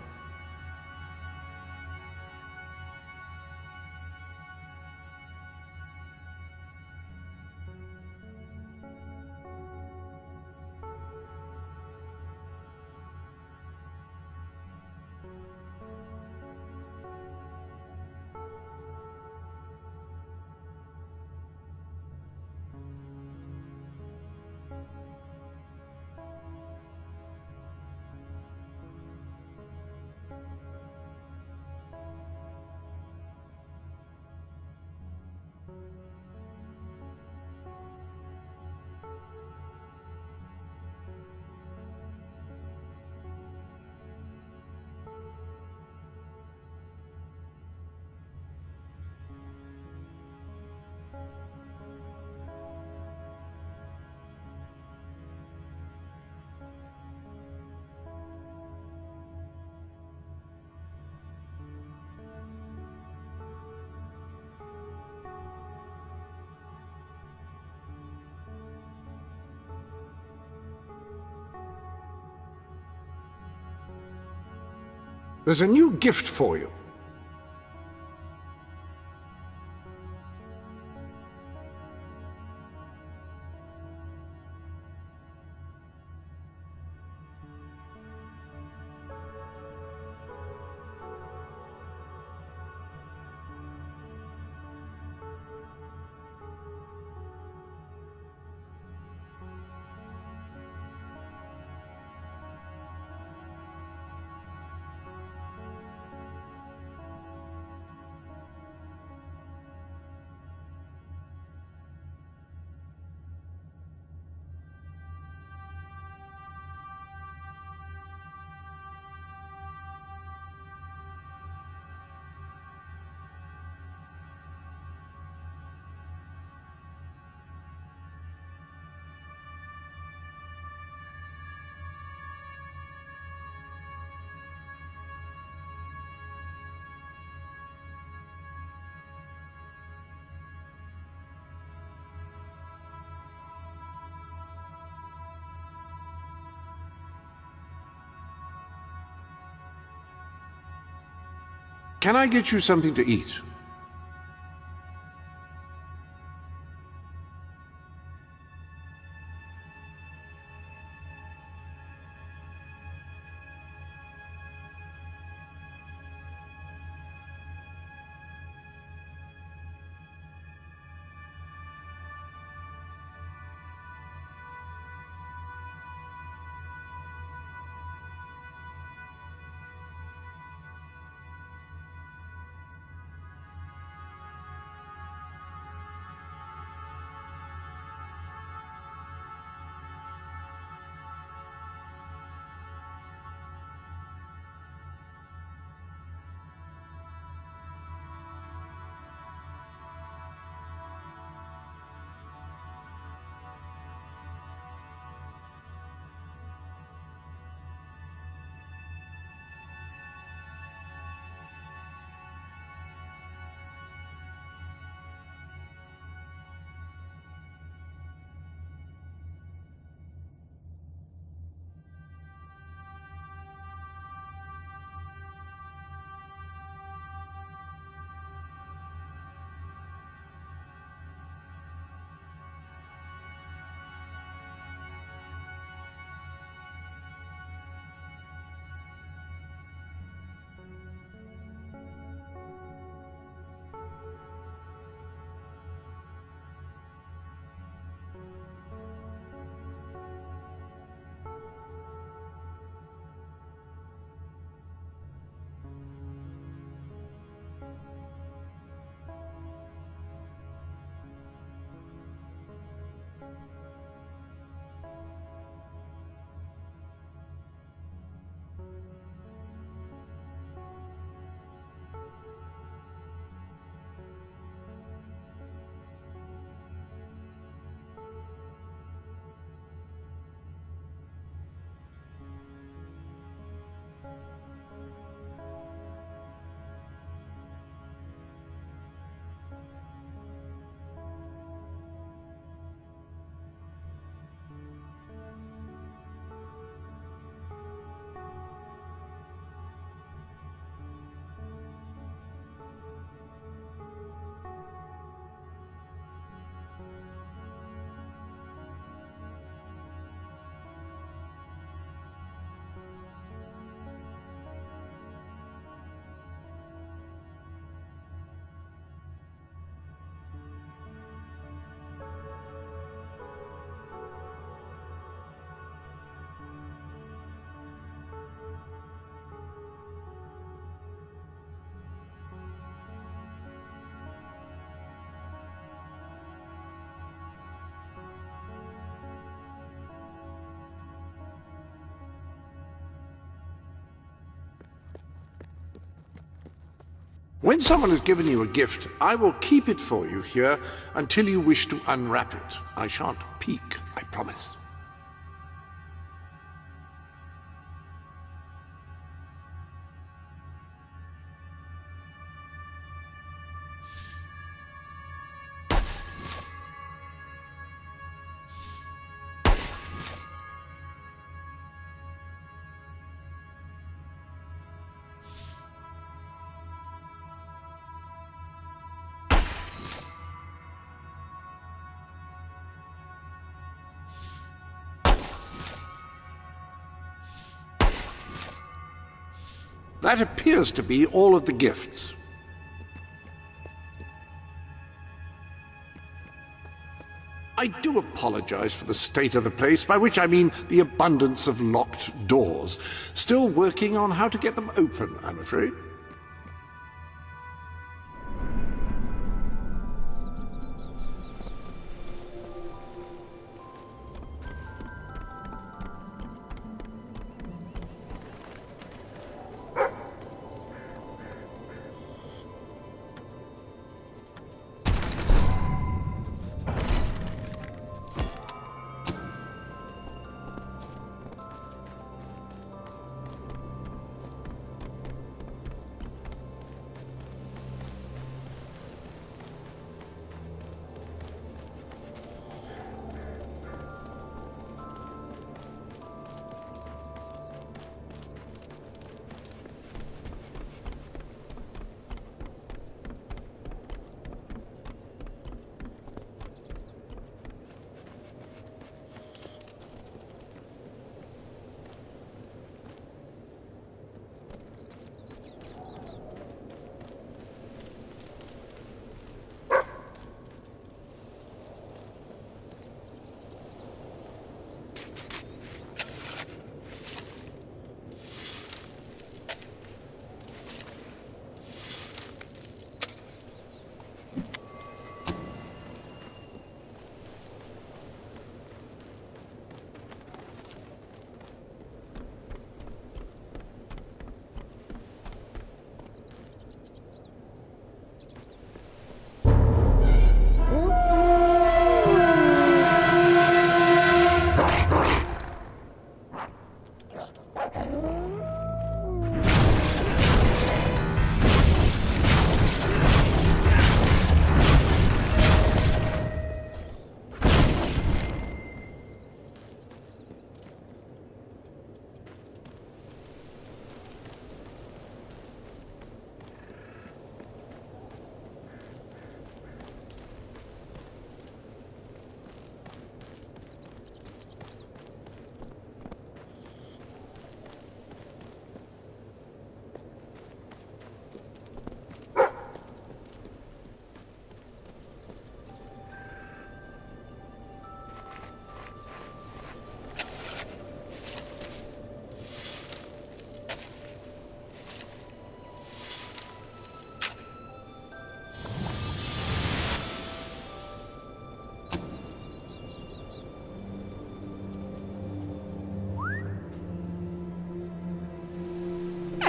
There's a new gift for you. Can I get you something to eat? When someone has given you a gift, I will keep it for you here until you wish to unwrap it. I shan't peek, I promise. That appears to be all of the gifts. I do apologize for the state of the place, by which I mean the abundance of locked doors. Still working on how to get them open, I'm afraid.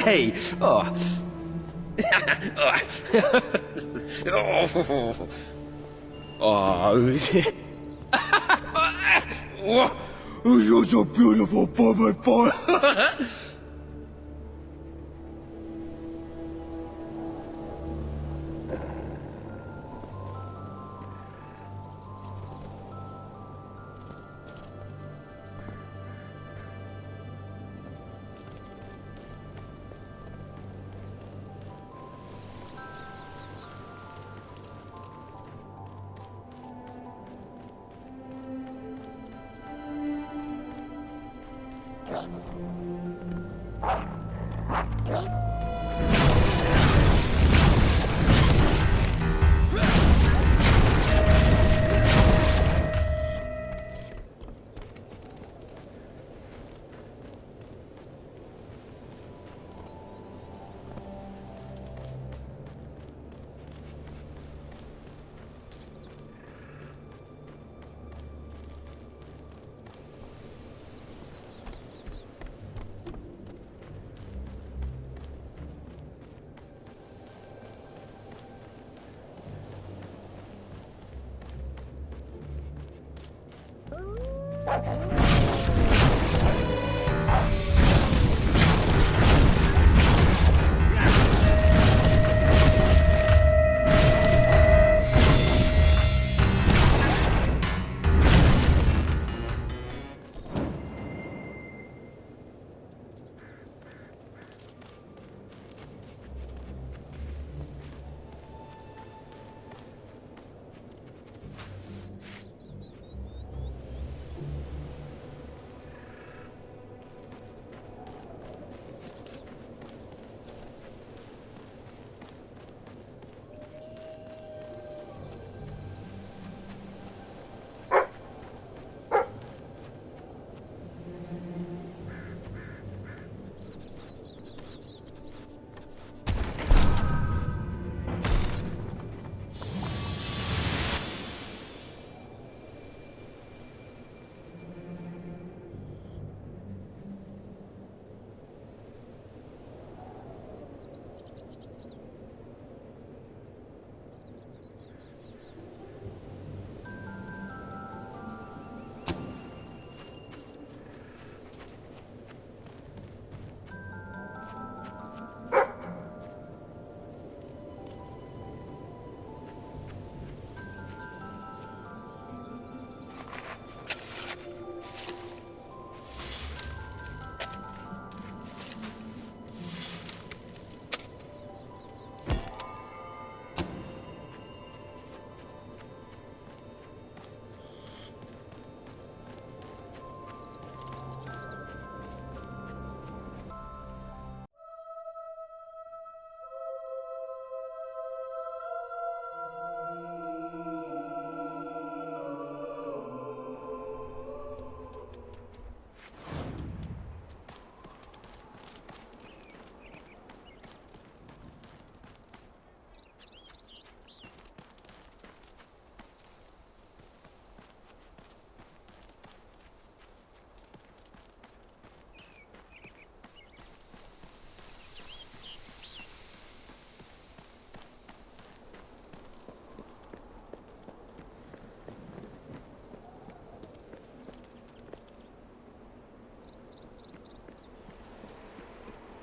Hey! Oh. Oh. You're so beautiful, boy.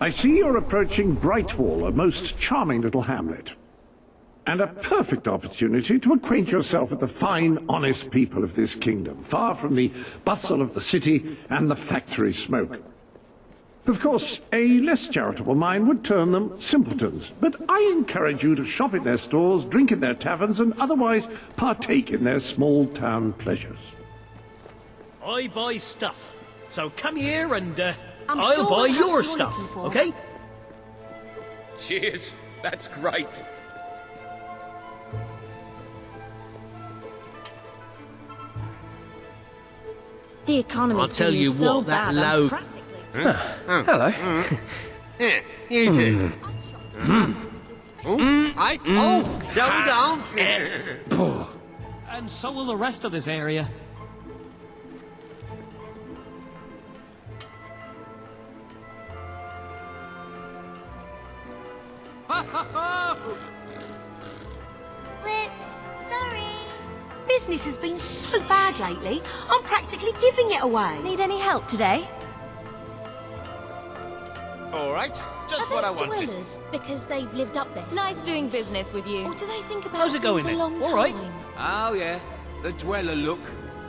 I see you're approaching Brightwall, a most charming little hamlet. And a perfect opportunity to acquaint yourself with the fine, honest people of this kingdom, far from the bustle of the city and the factory smoke. Of course, a less charitable mind would term them simpletons, but I encourage you to shop in their stores, drink in their taverns, and otherwise partake in their small-town pleasures. I buy stuff, so come here and I'm I'll sure buy we'll have your what you're stuff, looking for. okay? Cheers. That's great. The economy's I'll tell feeling you so what, that bad, I'm low... practically... Hello. Yeah, use it. Hey, shall we dance? And so will the rest of this area. Whoops, sorry. Business has been so bad lately, I'm practically giving it away. Need any help today? All right, just what I wanted. Dwellers because they've lived up there. Nice doing business with you. Or do they think about How's it going things a then? long All time? right. Oh yeah, the dweller look.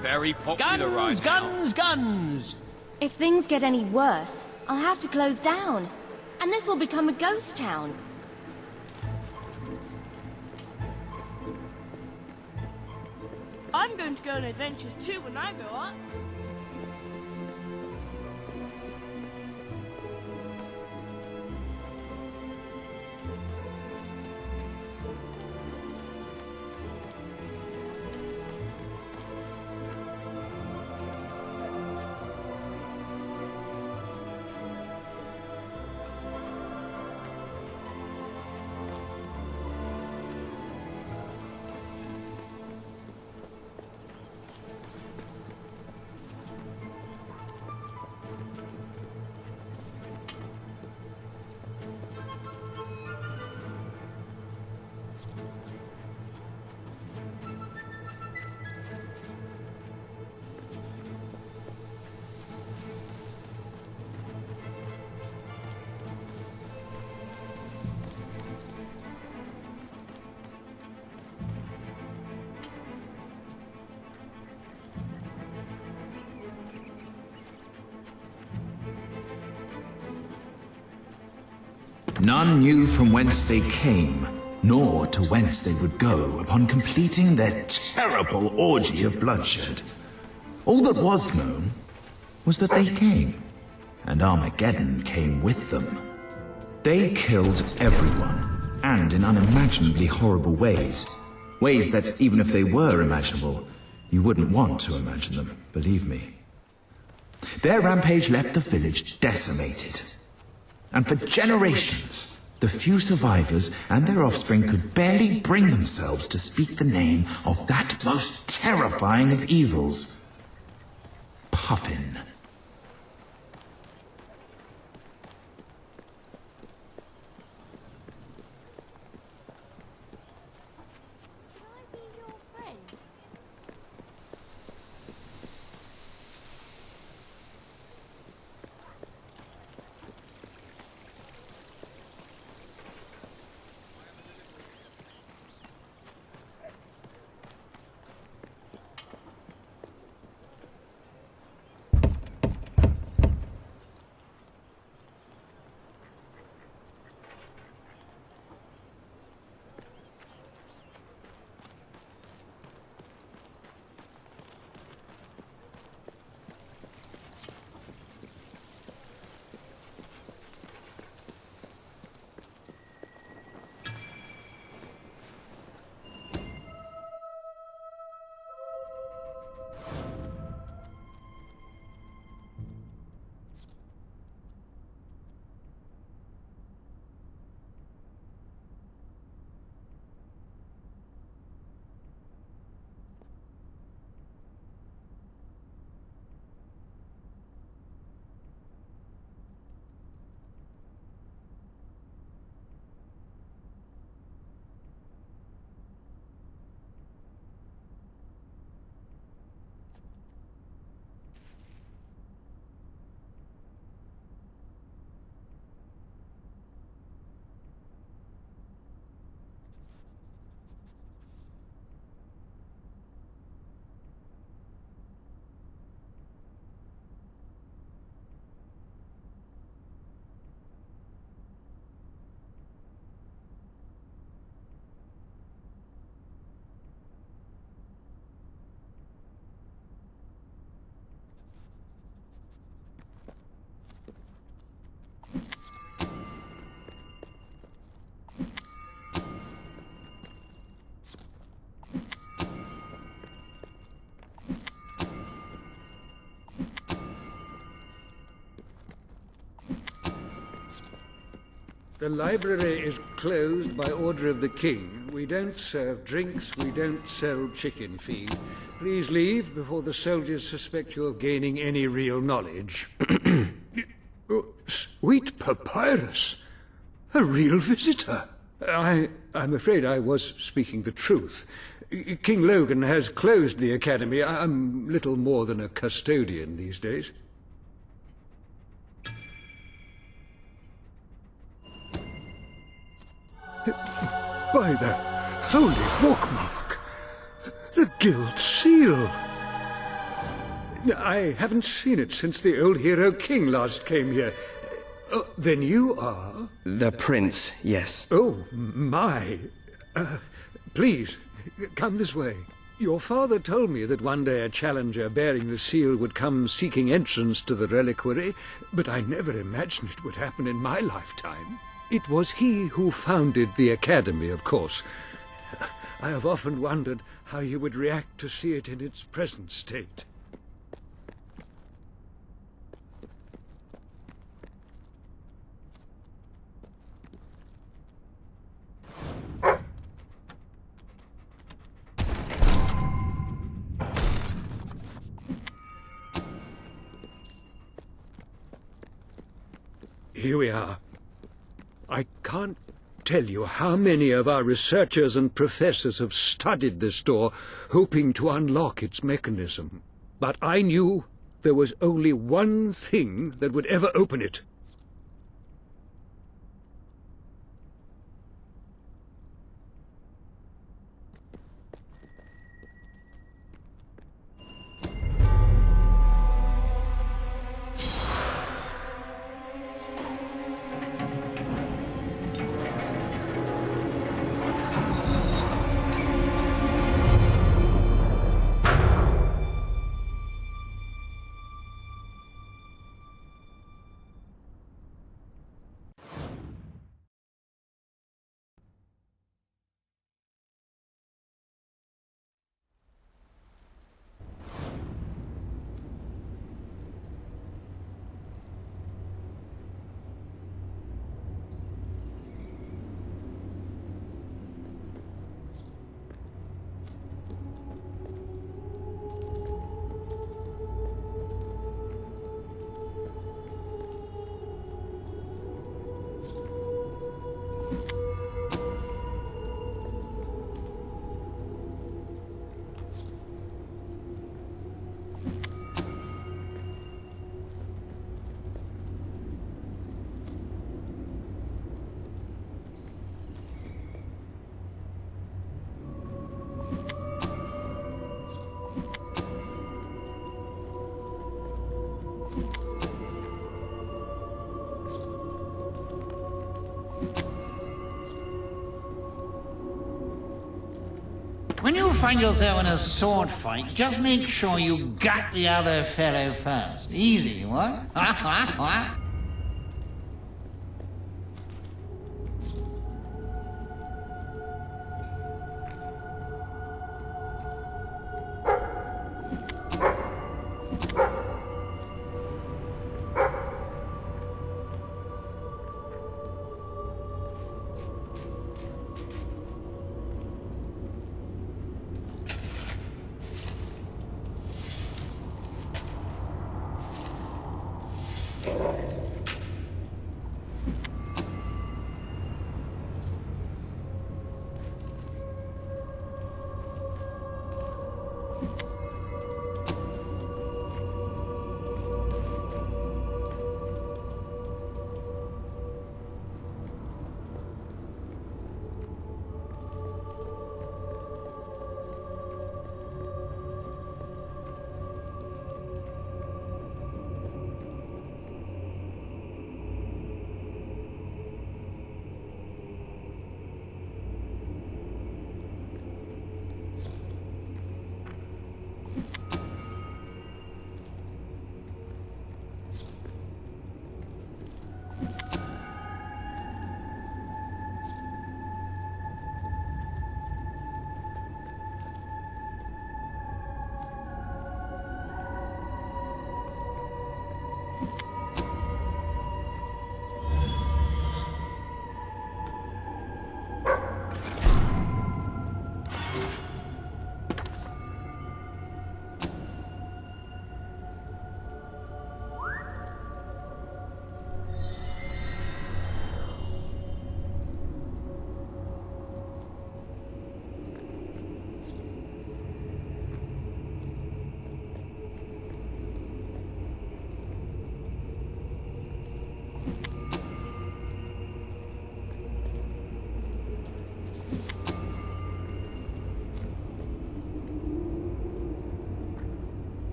Very popular right now. Guns! If things get any worse, I'll have to close down. And this will become a ghost town. I'm going to go on adventures too when I grow up. None knew from whence they came, nor to whence they would go upon completing their terrible orgy of bloodshed. All that was known was that they came, and Armageddon came with them. They killed everyone, and in unimaginably horrible ways. Ways that, even if they were imaginable, you wouldn't want to imagine them, believe me. Their rampage left the village decimated. And for generations, the few survivors and their offspring could barely bring themselves to speak the name of that most terrifying of evils. Puffin. The library is closed by order of the king. We don't serve drinks, we don't sell chicken feed. Please leave before the soldiers suspect you of gaining any real knowledge. Oh, sweet papyrus! A real visitor! I'm afraid I was speaking the truth. King Logan has closed the academy. I'm little more than a custodian these days. By the holy bookmark! The Guild Seal! I haven't seen it since the old hero king last came here. Then you are? The prince, yes. Oh, my. Please, come this way. Your father told me that one day a challenger bearing the seal would come seeking entrance to the reliquary, but I never imagined it would happen in my lifetime. It was he who founded the academy, of course. I have often wondered how he would react to see it in its present state. Here we are. I can't tell you how many of our researchers and professors have studied this door, hoping to unlock its mechanism. But I knew there was only one thing that would ever open it. When you find yourself in a sword fight, just make sure you gut the other fellow first. Easy, what? All right.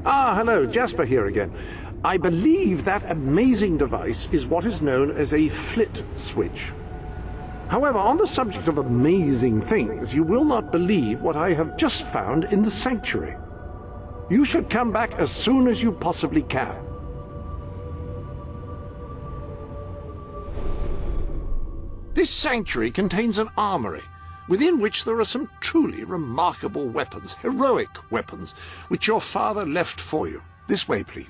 Ah, hello, Jasper here again. I believe that amazing device is what is known as a flit switch. However, on the subject of amazing things, you will not believe what I have just found in the sanctuary. You should come back as soon as you possibly can. This sanctuary contains an armory, within which there are some truly remarkable weapons, heroic weapons, which your father left for you. This way, please.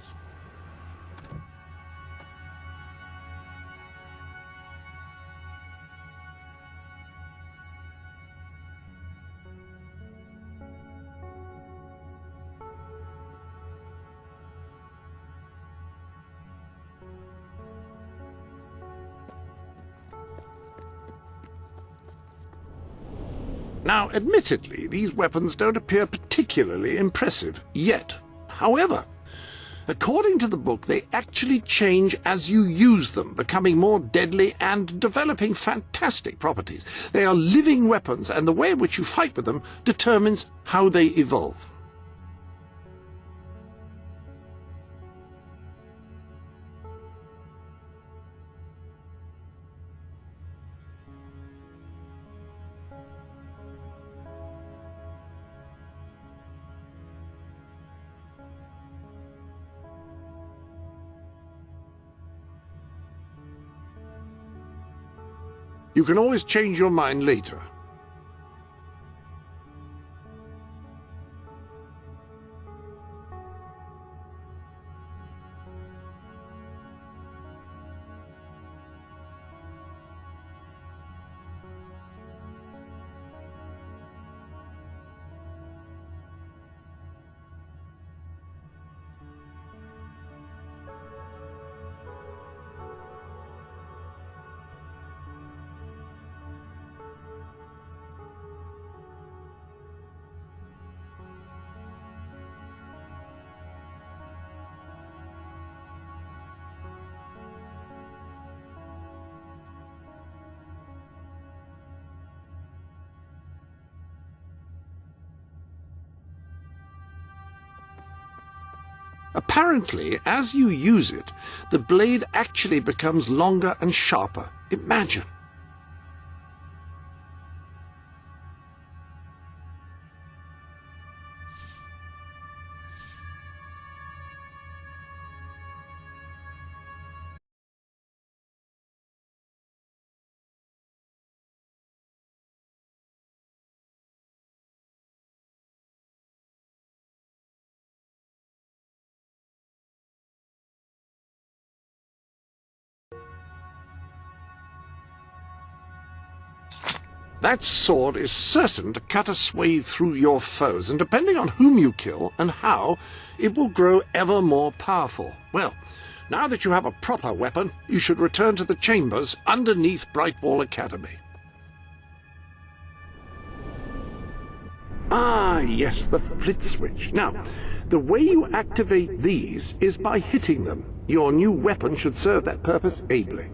Now, admittedly, these weapons don't appear particularly impressive yet. However, according to the book, they actually change as you use them, becoming more deadly and developing fantastic properties. They are living weapons, and the way in which you fight with them determines how they evolve. You can always change your mind later. Apparently, as you use it, the blade actually becomes longer and sharper. Imagine. That sword is certain to cut a swathe through your foes, and depending on whom you kill and how, it will grow ever more powerful. Well, now that you have a proper weapon, you should return to the chambers underneath Brightwall Academy. Ah, yes, the flit switch. Now, the way you activate these is by hitting them. Your new weapon should serve that purpose ably.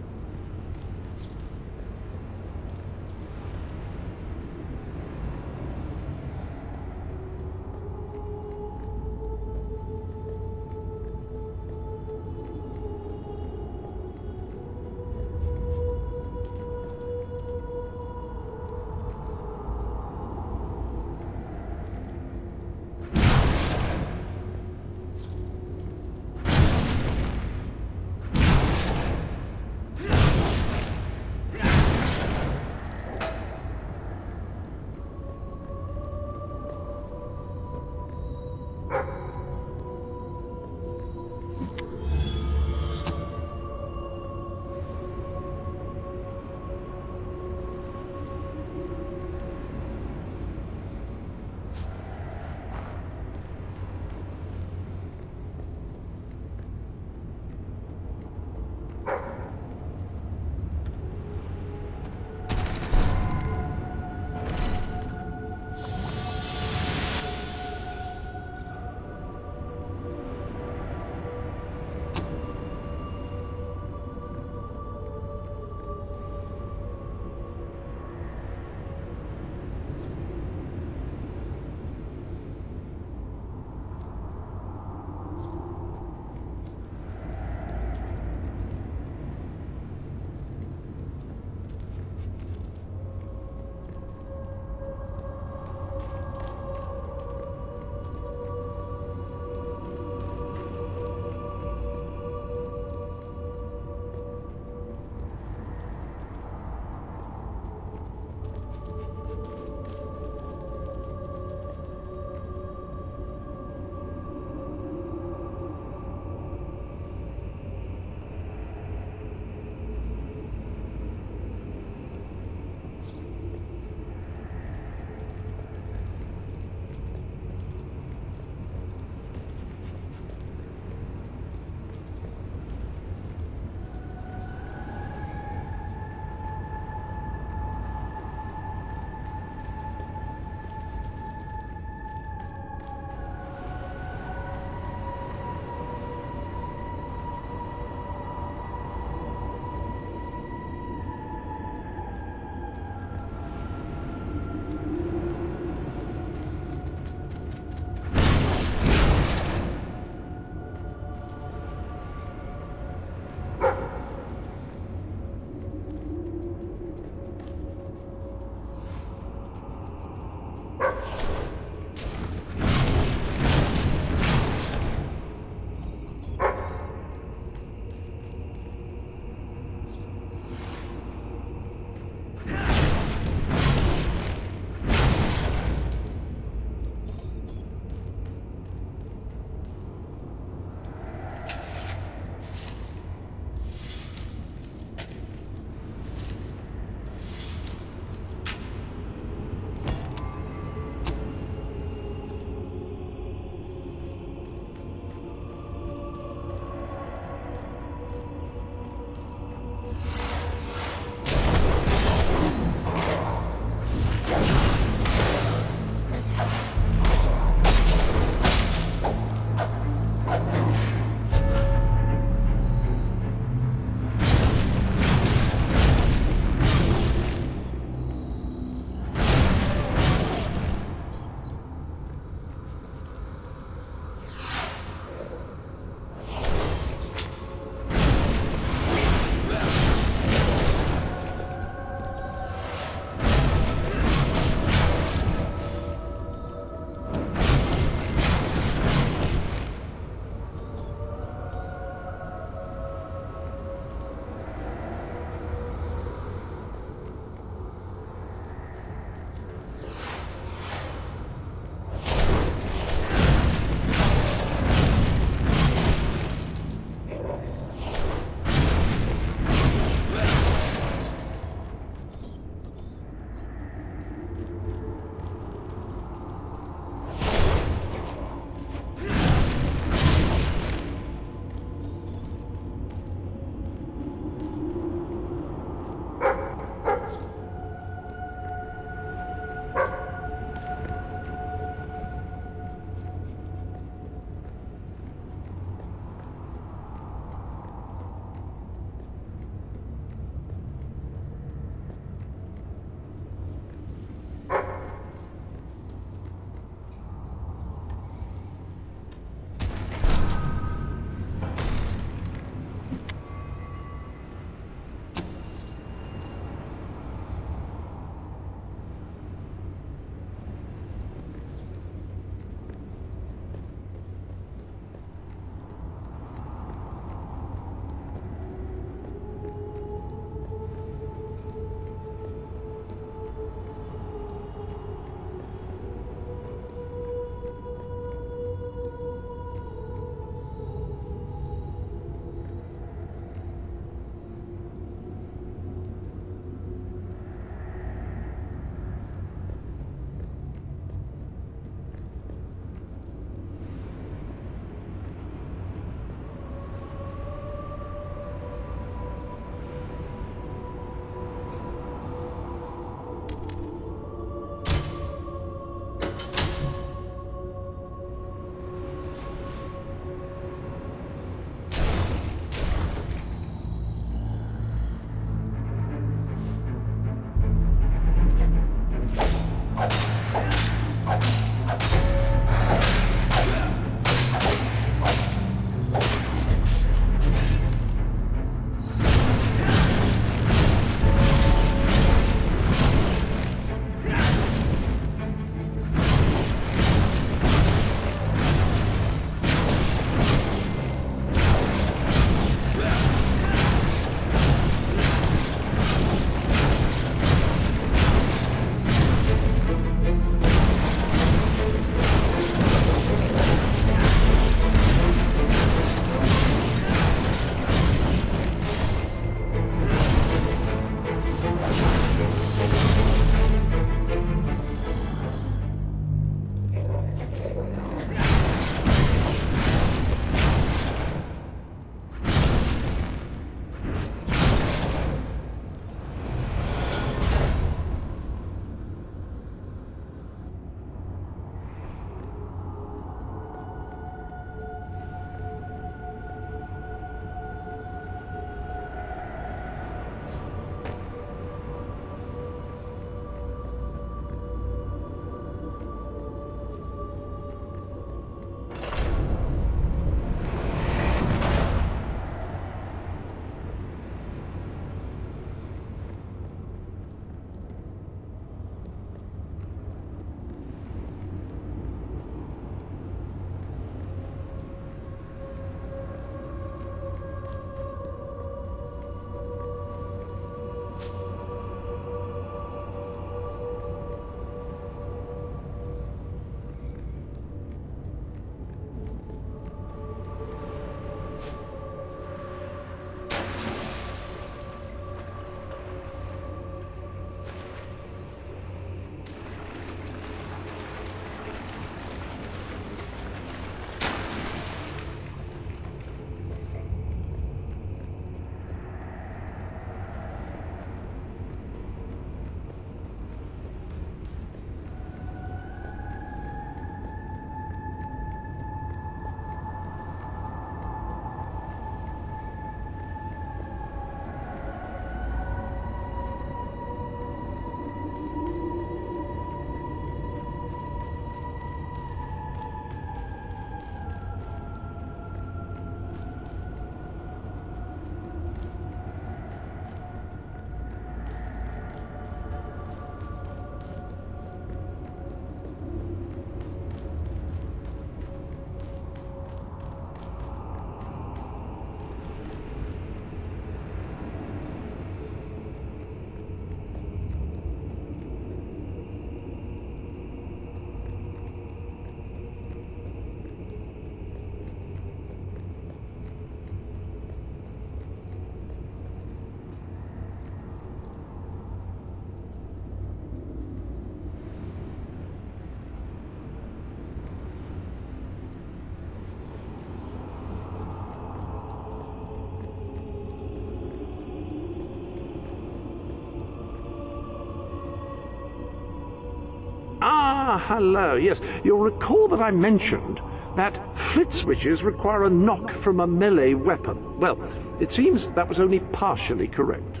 hello. Yes, you'll recall that I mentioned that flit switches require a knock from a melee weapon. Well, it seems that was only partially correct.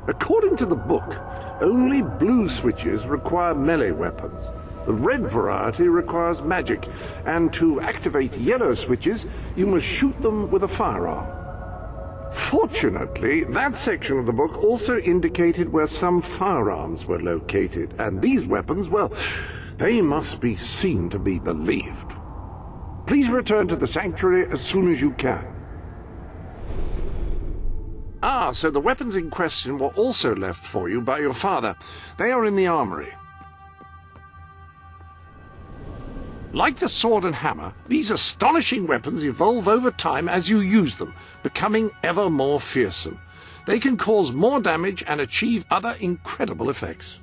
According to the book, only blue switches require melee weapons. The red variety requires magic, and to activate yellow switches, you must shoot them with a firearm. Fortunately, that section of the book also indicated where some firearms were located, and these weapons, well, they must be seen to be believed. Please return to the sanctuary as soon as you can. Ah, so the weapons in question were also left for you by your father. They are in the armory. Like the sword and hammer, these astonishing weapons evolve over time as you use them, becoming ever more fearsome. They can cause more damage and achieve other incredible effects.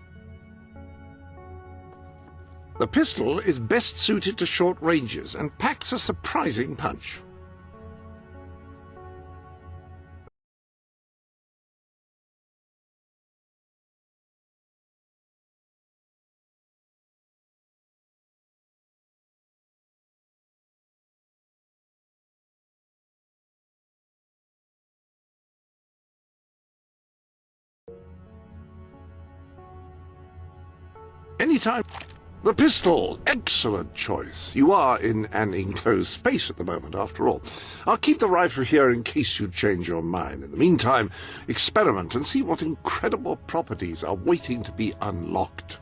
The pistol is best suited to short ranges and packs a surprising punch. Anytime. The pistol, excellent choice. You are in an enclosed space at the moment, after all. I'll keep the rifle here in case you change your mind. In the meantime, experiment and see what incredible properties are waiting to be unlocked.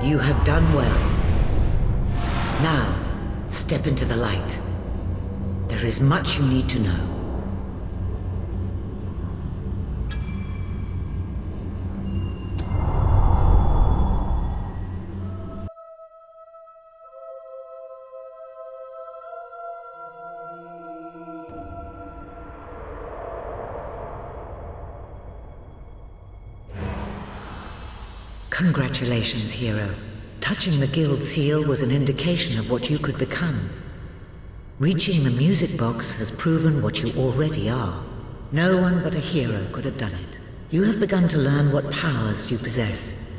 You have done well. Now, step into the light. There is much you need to know. Congratulations, hero. Touching the guild seal was an indication of what you could become. Reaching the music box has proven what you already are. No one but a hero could have done it. You have begun to learn what powers you possess,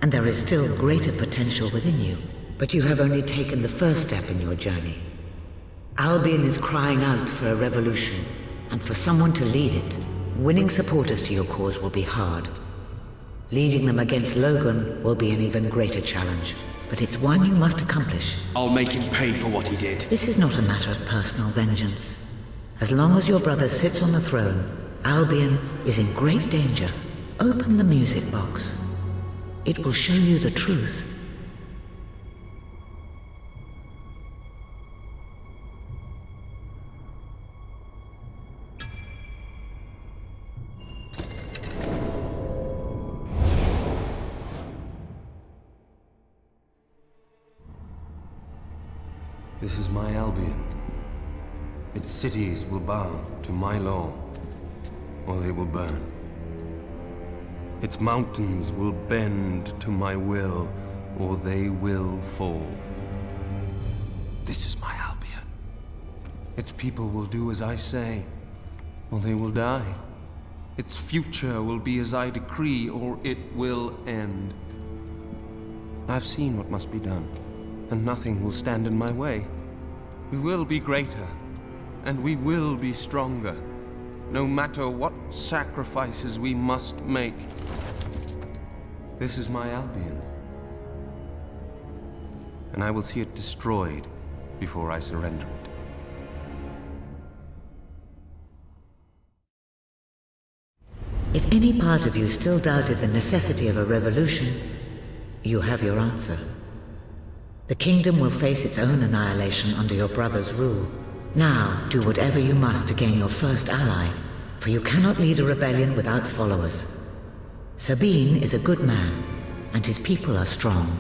and there is still greater potential within you. But you have only taken the first step in your journey. Albion is crying out for a revolution, and for someone to lead it. Winning supporters to your cause will be hard. Leading them against Logan will be an even greater challenge, but it's one you must accomplish. I'll make him pay for what he did. This is not a matter of personal vengeance. As long as your brother sits on the throne, Albion is in great danger. Open the music box. It will show you the truth. This is my Albion. Its cities will bow to my law, or they will burn. Its mountains will bend to my will, or they will fall. This is my Albion. Its people will do as I say, or they will die. Its future will be as I decree, or it will end. I've seen what must be done, and nothing will stand in my way. We will be greater, and we will be stronger, no matter what sacrifices we must make. This is my Albion, and I will see it destroyed before I surrender it. If any part of you still doubted the necessity of a revolution, you have your answer. The kingdom will face its own annihilation under your brother's rule. Now, do whatever you must to gain your first ally, for you cannot lead a rebellion without followers. Sabine is a good man, and his people are strong.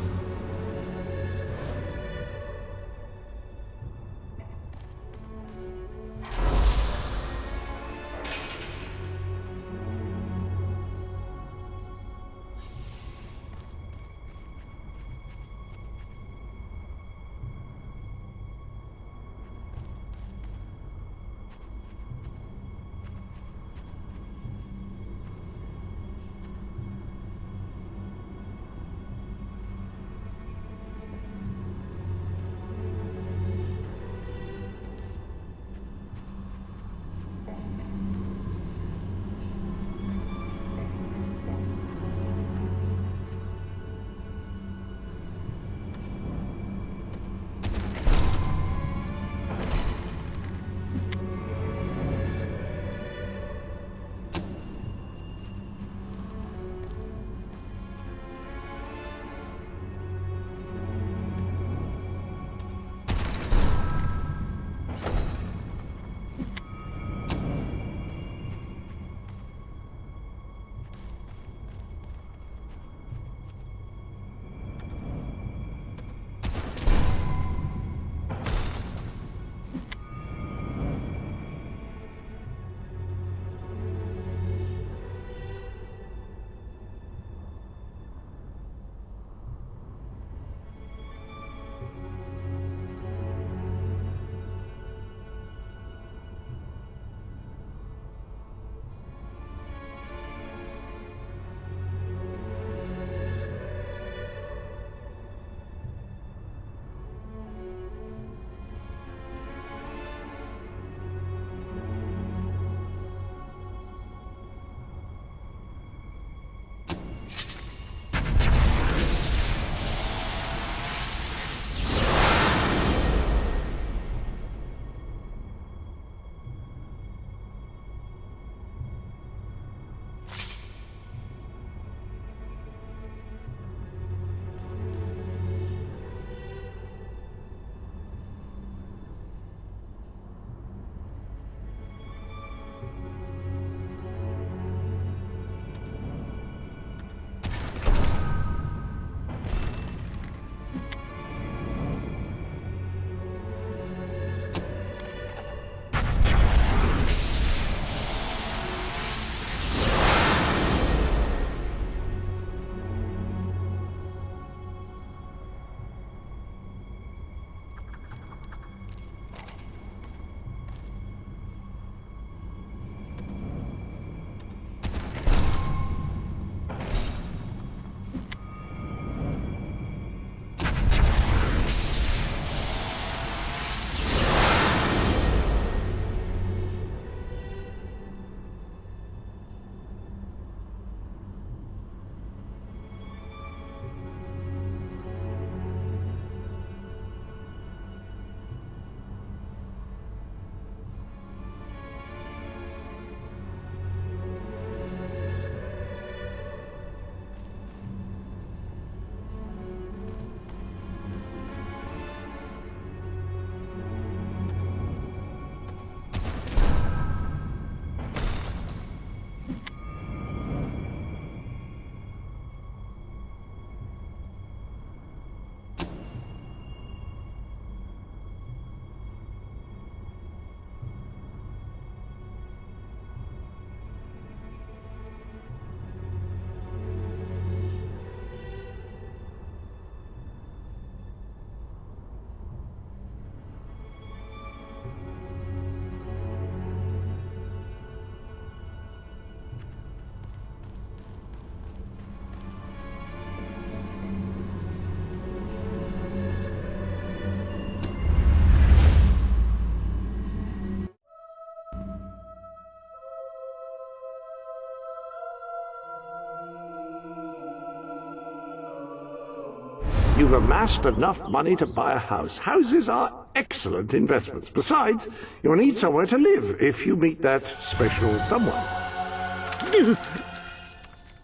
You've amassed enough money to buy a house. Houses are excellent investments. Besides, you'll need somewhere to live if you meet that special someone.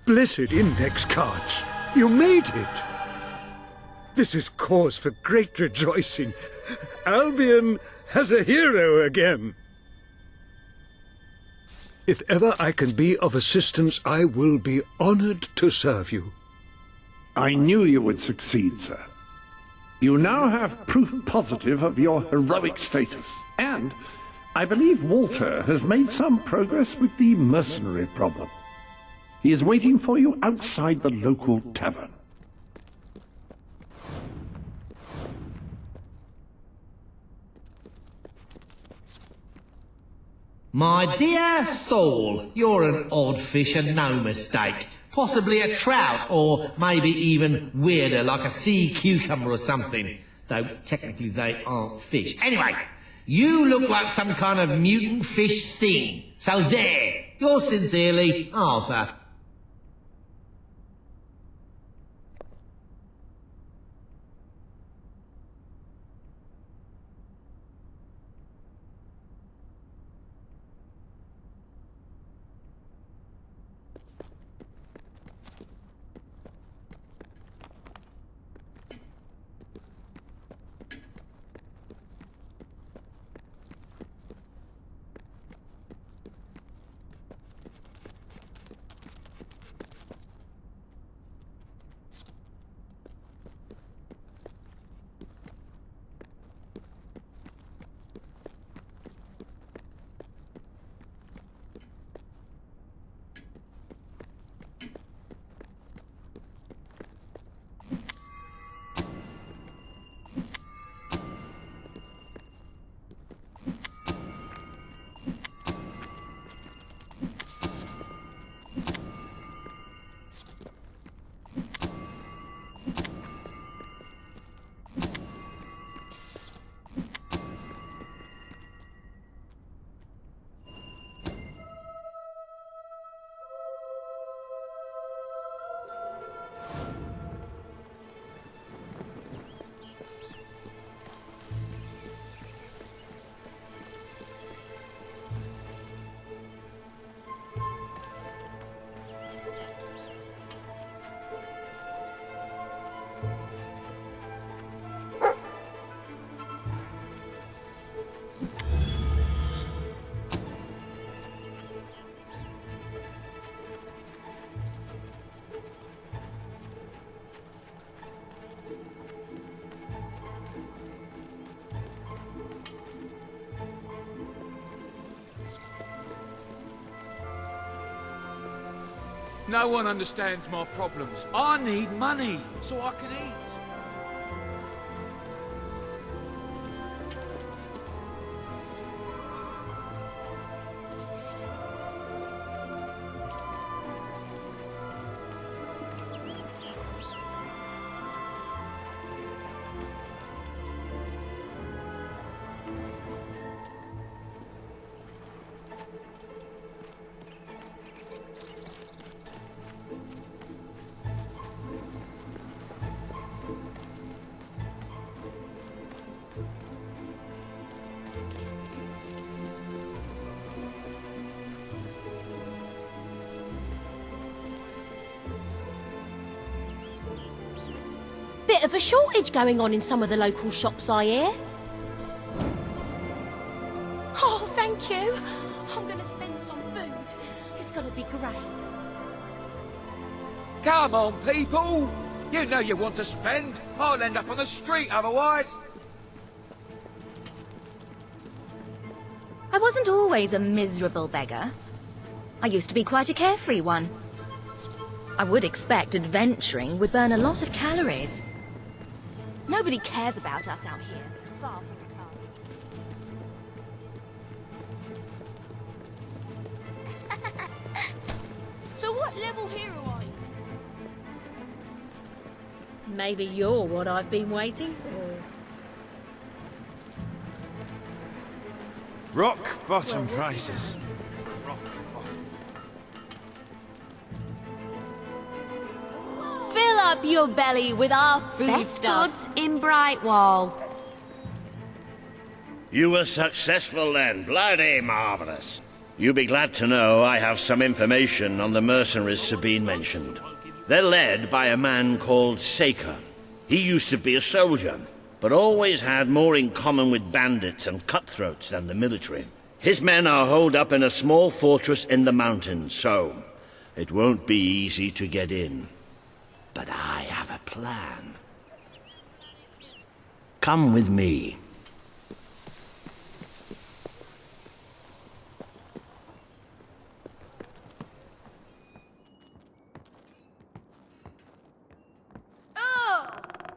Blessed index cards. You made it. This is cause for great rejoicing. Albion has a hero again. If ever I can be of assistance, I will be honored to serve you. I knew you would succeed, sir. You now have proof positive of your heroic status. And I believe Walter has made some progress with the mercenary problem. He is waiting for you outside the local tavern. My dear soul, you're an odd fish and no mistake. Possibly a trout, or maybe even weirder, like a sea cucumber or something. Though technically they aren't fish. Anyway, you look like some kind of mutant fish thing. So there, yours sincerely, Arthur. No one understands my problems. I need money so I can eat. Bit of a shortage going on in some of the local shops, I hear. Oh, thank you. I'm going to spend this on food. It's going to be great. Come on, people! You know you want to spend. I'll end up on the street otherwise. I wasn't always a miserable beggar. I used to be quite a carefree one. I would expect adventuring would burn a lot of calories. Nobody cares about us out here, far from the castle. So what level hero are you? Maybe you're what I've been waiting for. Rock bottom prices. Rock bottom. Fill up your belly with our Best goods in Brightwall. You were successful then. Bloody marvelous. You'll be glad to know I have some information on the mercenaries Sabine mentioned. They're led by a man called Saker. He used to be a soldier, but always had more in common with bandits and cutthroats than the military. His men are holed up in a small fortress in the mountains, so it won't be easy to get in. But I have a plan. Come with me.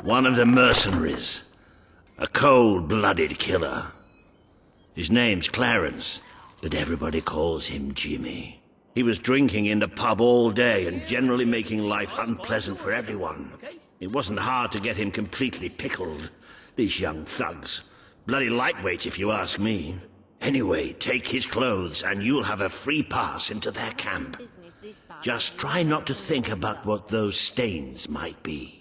One of the mercenaries. A cold-blooded killer. His name's Clarence, but everybody calls him Jimmy. He was drinking in the pub all day and generally making life unpleasant for everyone. It wasn't hard to get him completely pickled. These young thugs. Bloody lightweights, if you ask me. Anyway, take his clothes and you'll have a free pass into their camp. Just try not to think about what those stains might be.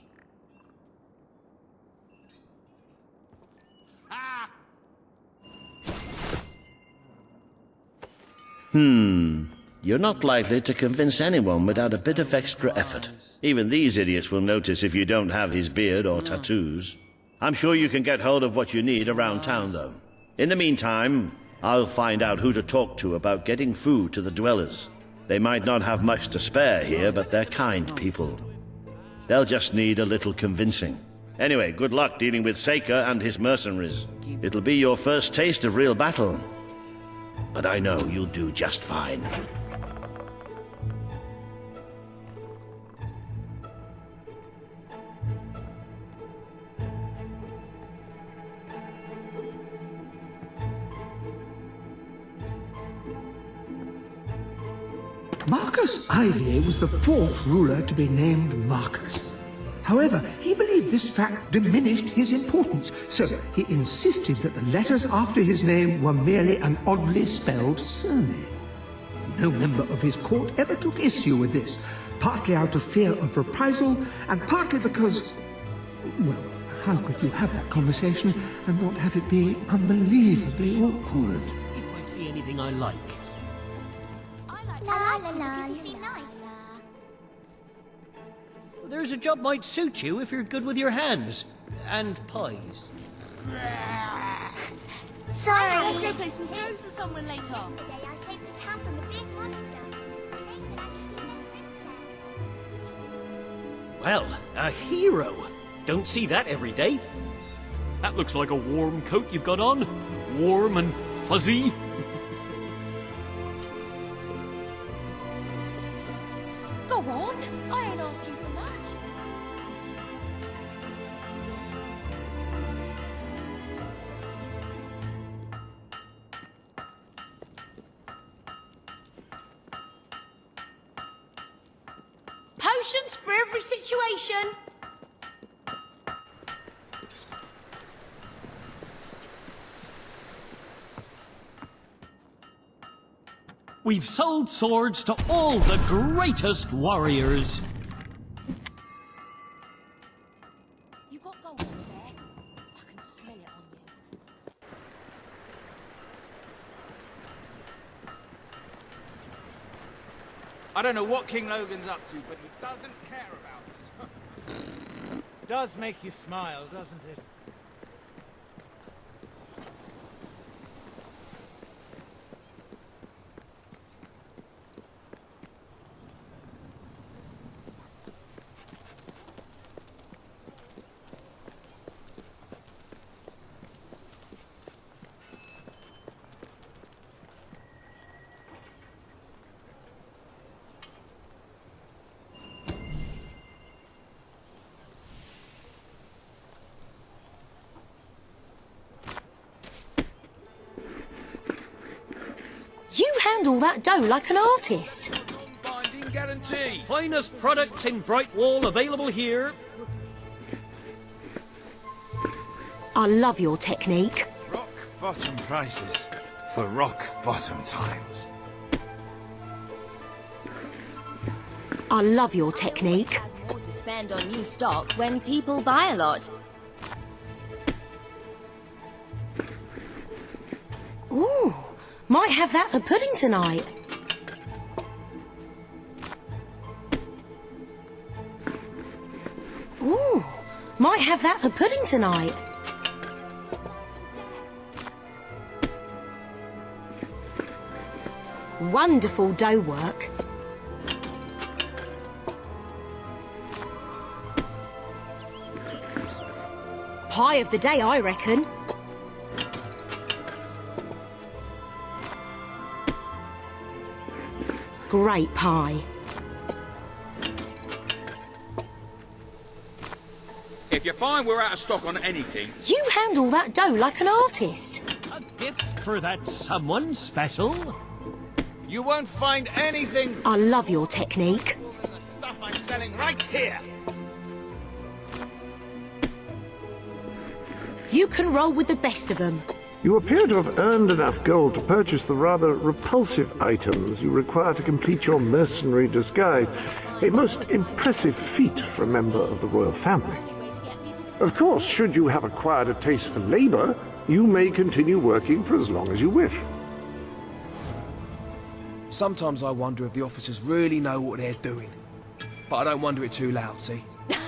You're not likely to convince anyone without a bit of extra effort. Even these idiots will notice if you don't have his beard or tattoos. I'm sure you can get hold of what you need around town, though. In the meantime, I'll find out who to talk to about getting food to the dwellers. They might not have much to spare here, but they're kind people. They'll just need a little convincing. Anyway, good luck dealing with Saker and his mercenaries. It'll be your first taste of real battle. But I know you'll do just fine. Marcus Ivy was the fourth ruler to be named Marcus. However, he believed this fact diminished his importance, so he insisted that the letters after his name were merely an oddly spelled surname. No member of his court ever took issue with this, partly out of fear of reprisal, and partly because, well, how could you have that conversation and not have it be unbelievably awkward? If I see anything I like. La la la, you seem nice. There's a job might suit you if you're good with your hands. And pies. Sorry. Let's go play some jokes or someone later. Yesterday I saved a town from the big monster. They said I could be their princess. Well, a hero. Don't see that every day. That looks like a warm coat you've got on. Warm and fuzzy. Go on. I ain't asking for much. Potions for every situation. We've sold swords to all the greatest warriors. You got gold to spare? I can smell it on you. I don't know what King Logan's up to, but he doesn't care about us. Does make you smile, doesn't it? You handle that dough like an artist. Binding guarantee. Finest products in Brightwall available here. I love your technique. Rock bottom prices for rock bottom times. I love your technique. spend on new stock when people buy a lot. Ooh, might have that for pudding tonight. Ooh, might have that for pudding tonight. Wonderful dough work. Pie of the day, I reckon. Great pie. If you find we're out of stock on anything... You handle that dough like an artist. A gift for that someone special? You won't find anything... I love your technique. ...than the stuff I'm selling right here. You can roll with the best of them. You appear to have earned enough gold to purchase the rather repulsive items you require to complete your mercenary disguise. A most impressive feat for a member of the royal family. Of course, should you have acquired a taste for labor, you may continue working for as long as you wish. Sometimes I wonder if the officers really know what they're doing. But I don't wonder it too loud, see?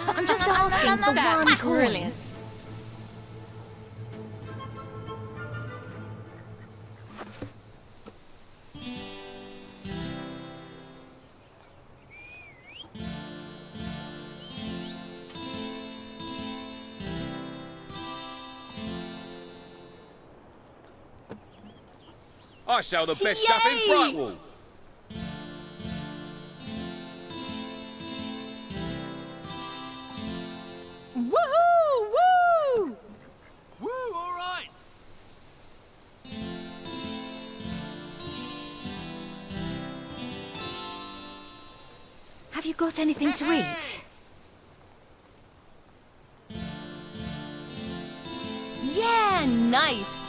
I'm just asking for one coin. Brilliant. I sell the best stuff in Brightwall. Woohoo! Woo! Woo, all right. Have you got anything to eat? Yeah, nice.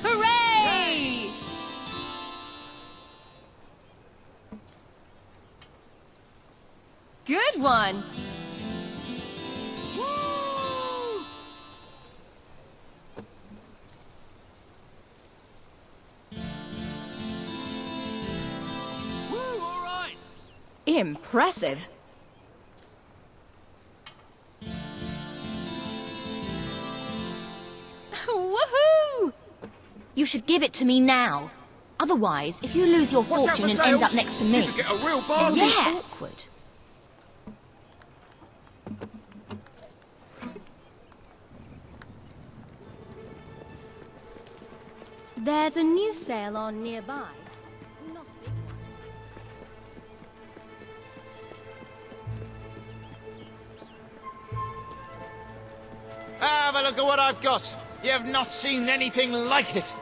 Hooray! Good one. Woo! Woo, all right. Impressive. Woohoo! You should give it to me now. Otherwise, if you lose your fortune and end up next to me, You could get a real bargain. it'll be awkward. There's a new sale on nearby. Not a big one. Have a look at what I've got. You have not seen anything like it.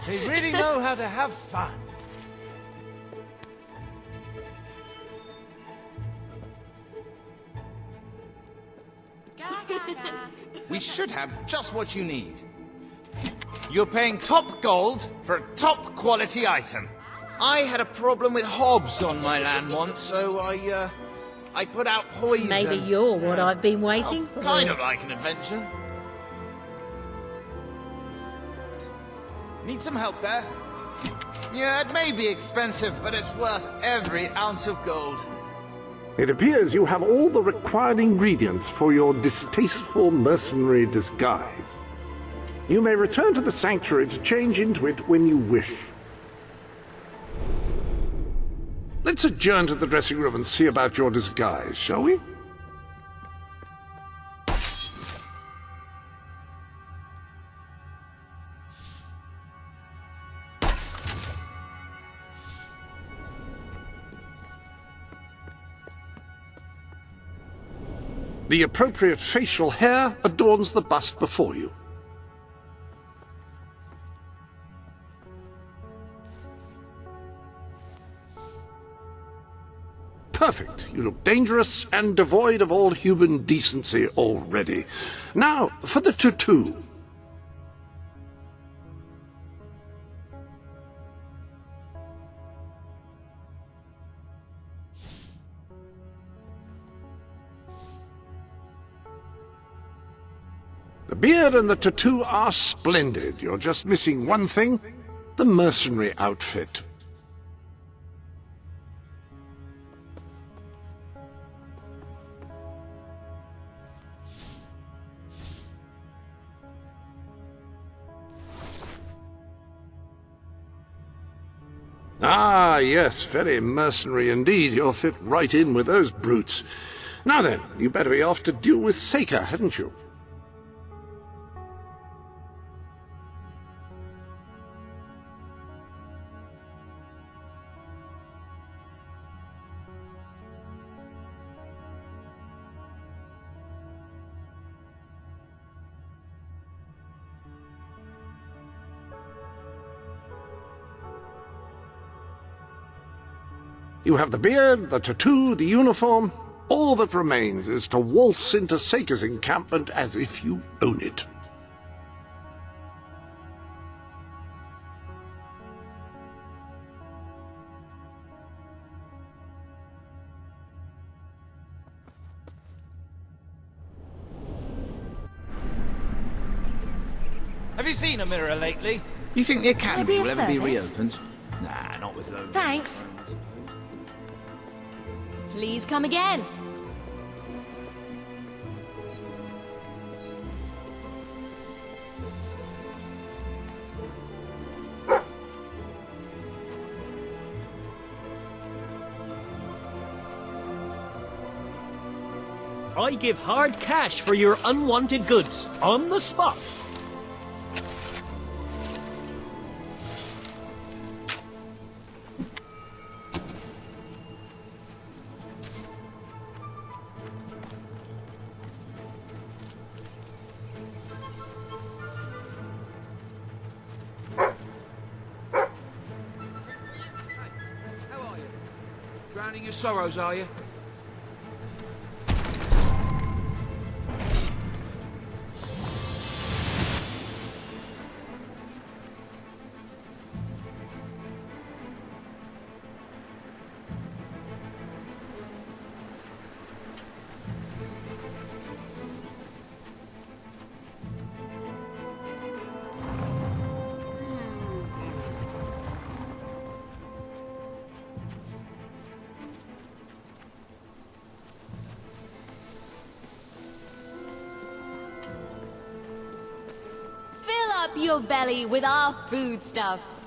They really know how to have fun. We should have just what you need. You're paying top gold for a top quality item. I had a problem with hobs on my land once, so I put out poison. Maybe you're what I've been waiting for. Kind of like an adventure. Need some help there? Yeah, it may be expensive, but it's worth every ounce of gold. It appears you have all the required ingredients for your distasteful mercenary disguise. You may return to the sanctuary to change into it when you wish. Let's adjourn to the dressing room and see about your disguise, shall we? The appropriate facial hair adorns the bust before you. Perfect. You look dangerous and devoid of all human decency already. Now, for the tattoo. The beard and the tattoo are splendid. You're just missing one thing, the mercenary outfit. Ah, yes, very mercenary indeed. You'll fit right in with those brutes. Now then, you better be off to deal with Seika, hadn't you? You have the beard, the tattoo, the uniform. All that remains is to waltz into Seika's encampment as if you own it. Have you seen a mirror lately? You think the academy will ever be reopened? Nah, not with Logan. Thanks. Please come again. I give hard cash for your unwanted goods, on the spot. Drowning your sorrows, are you? Fill up your belly with our foodstuffs.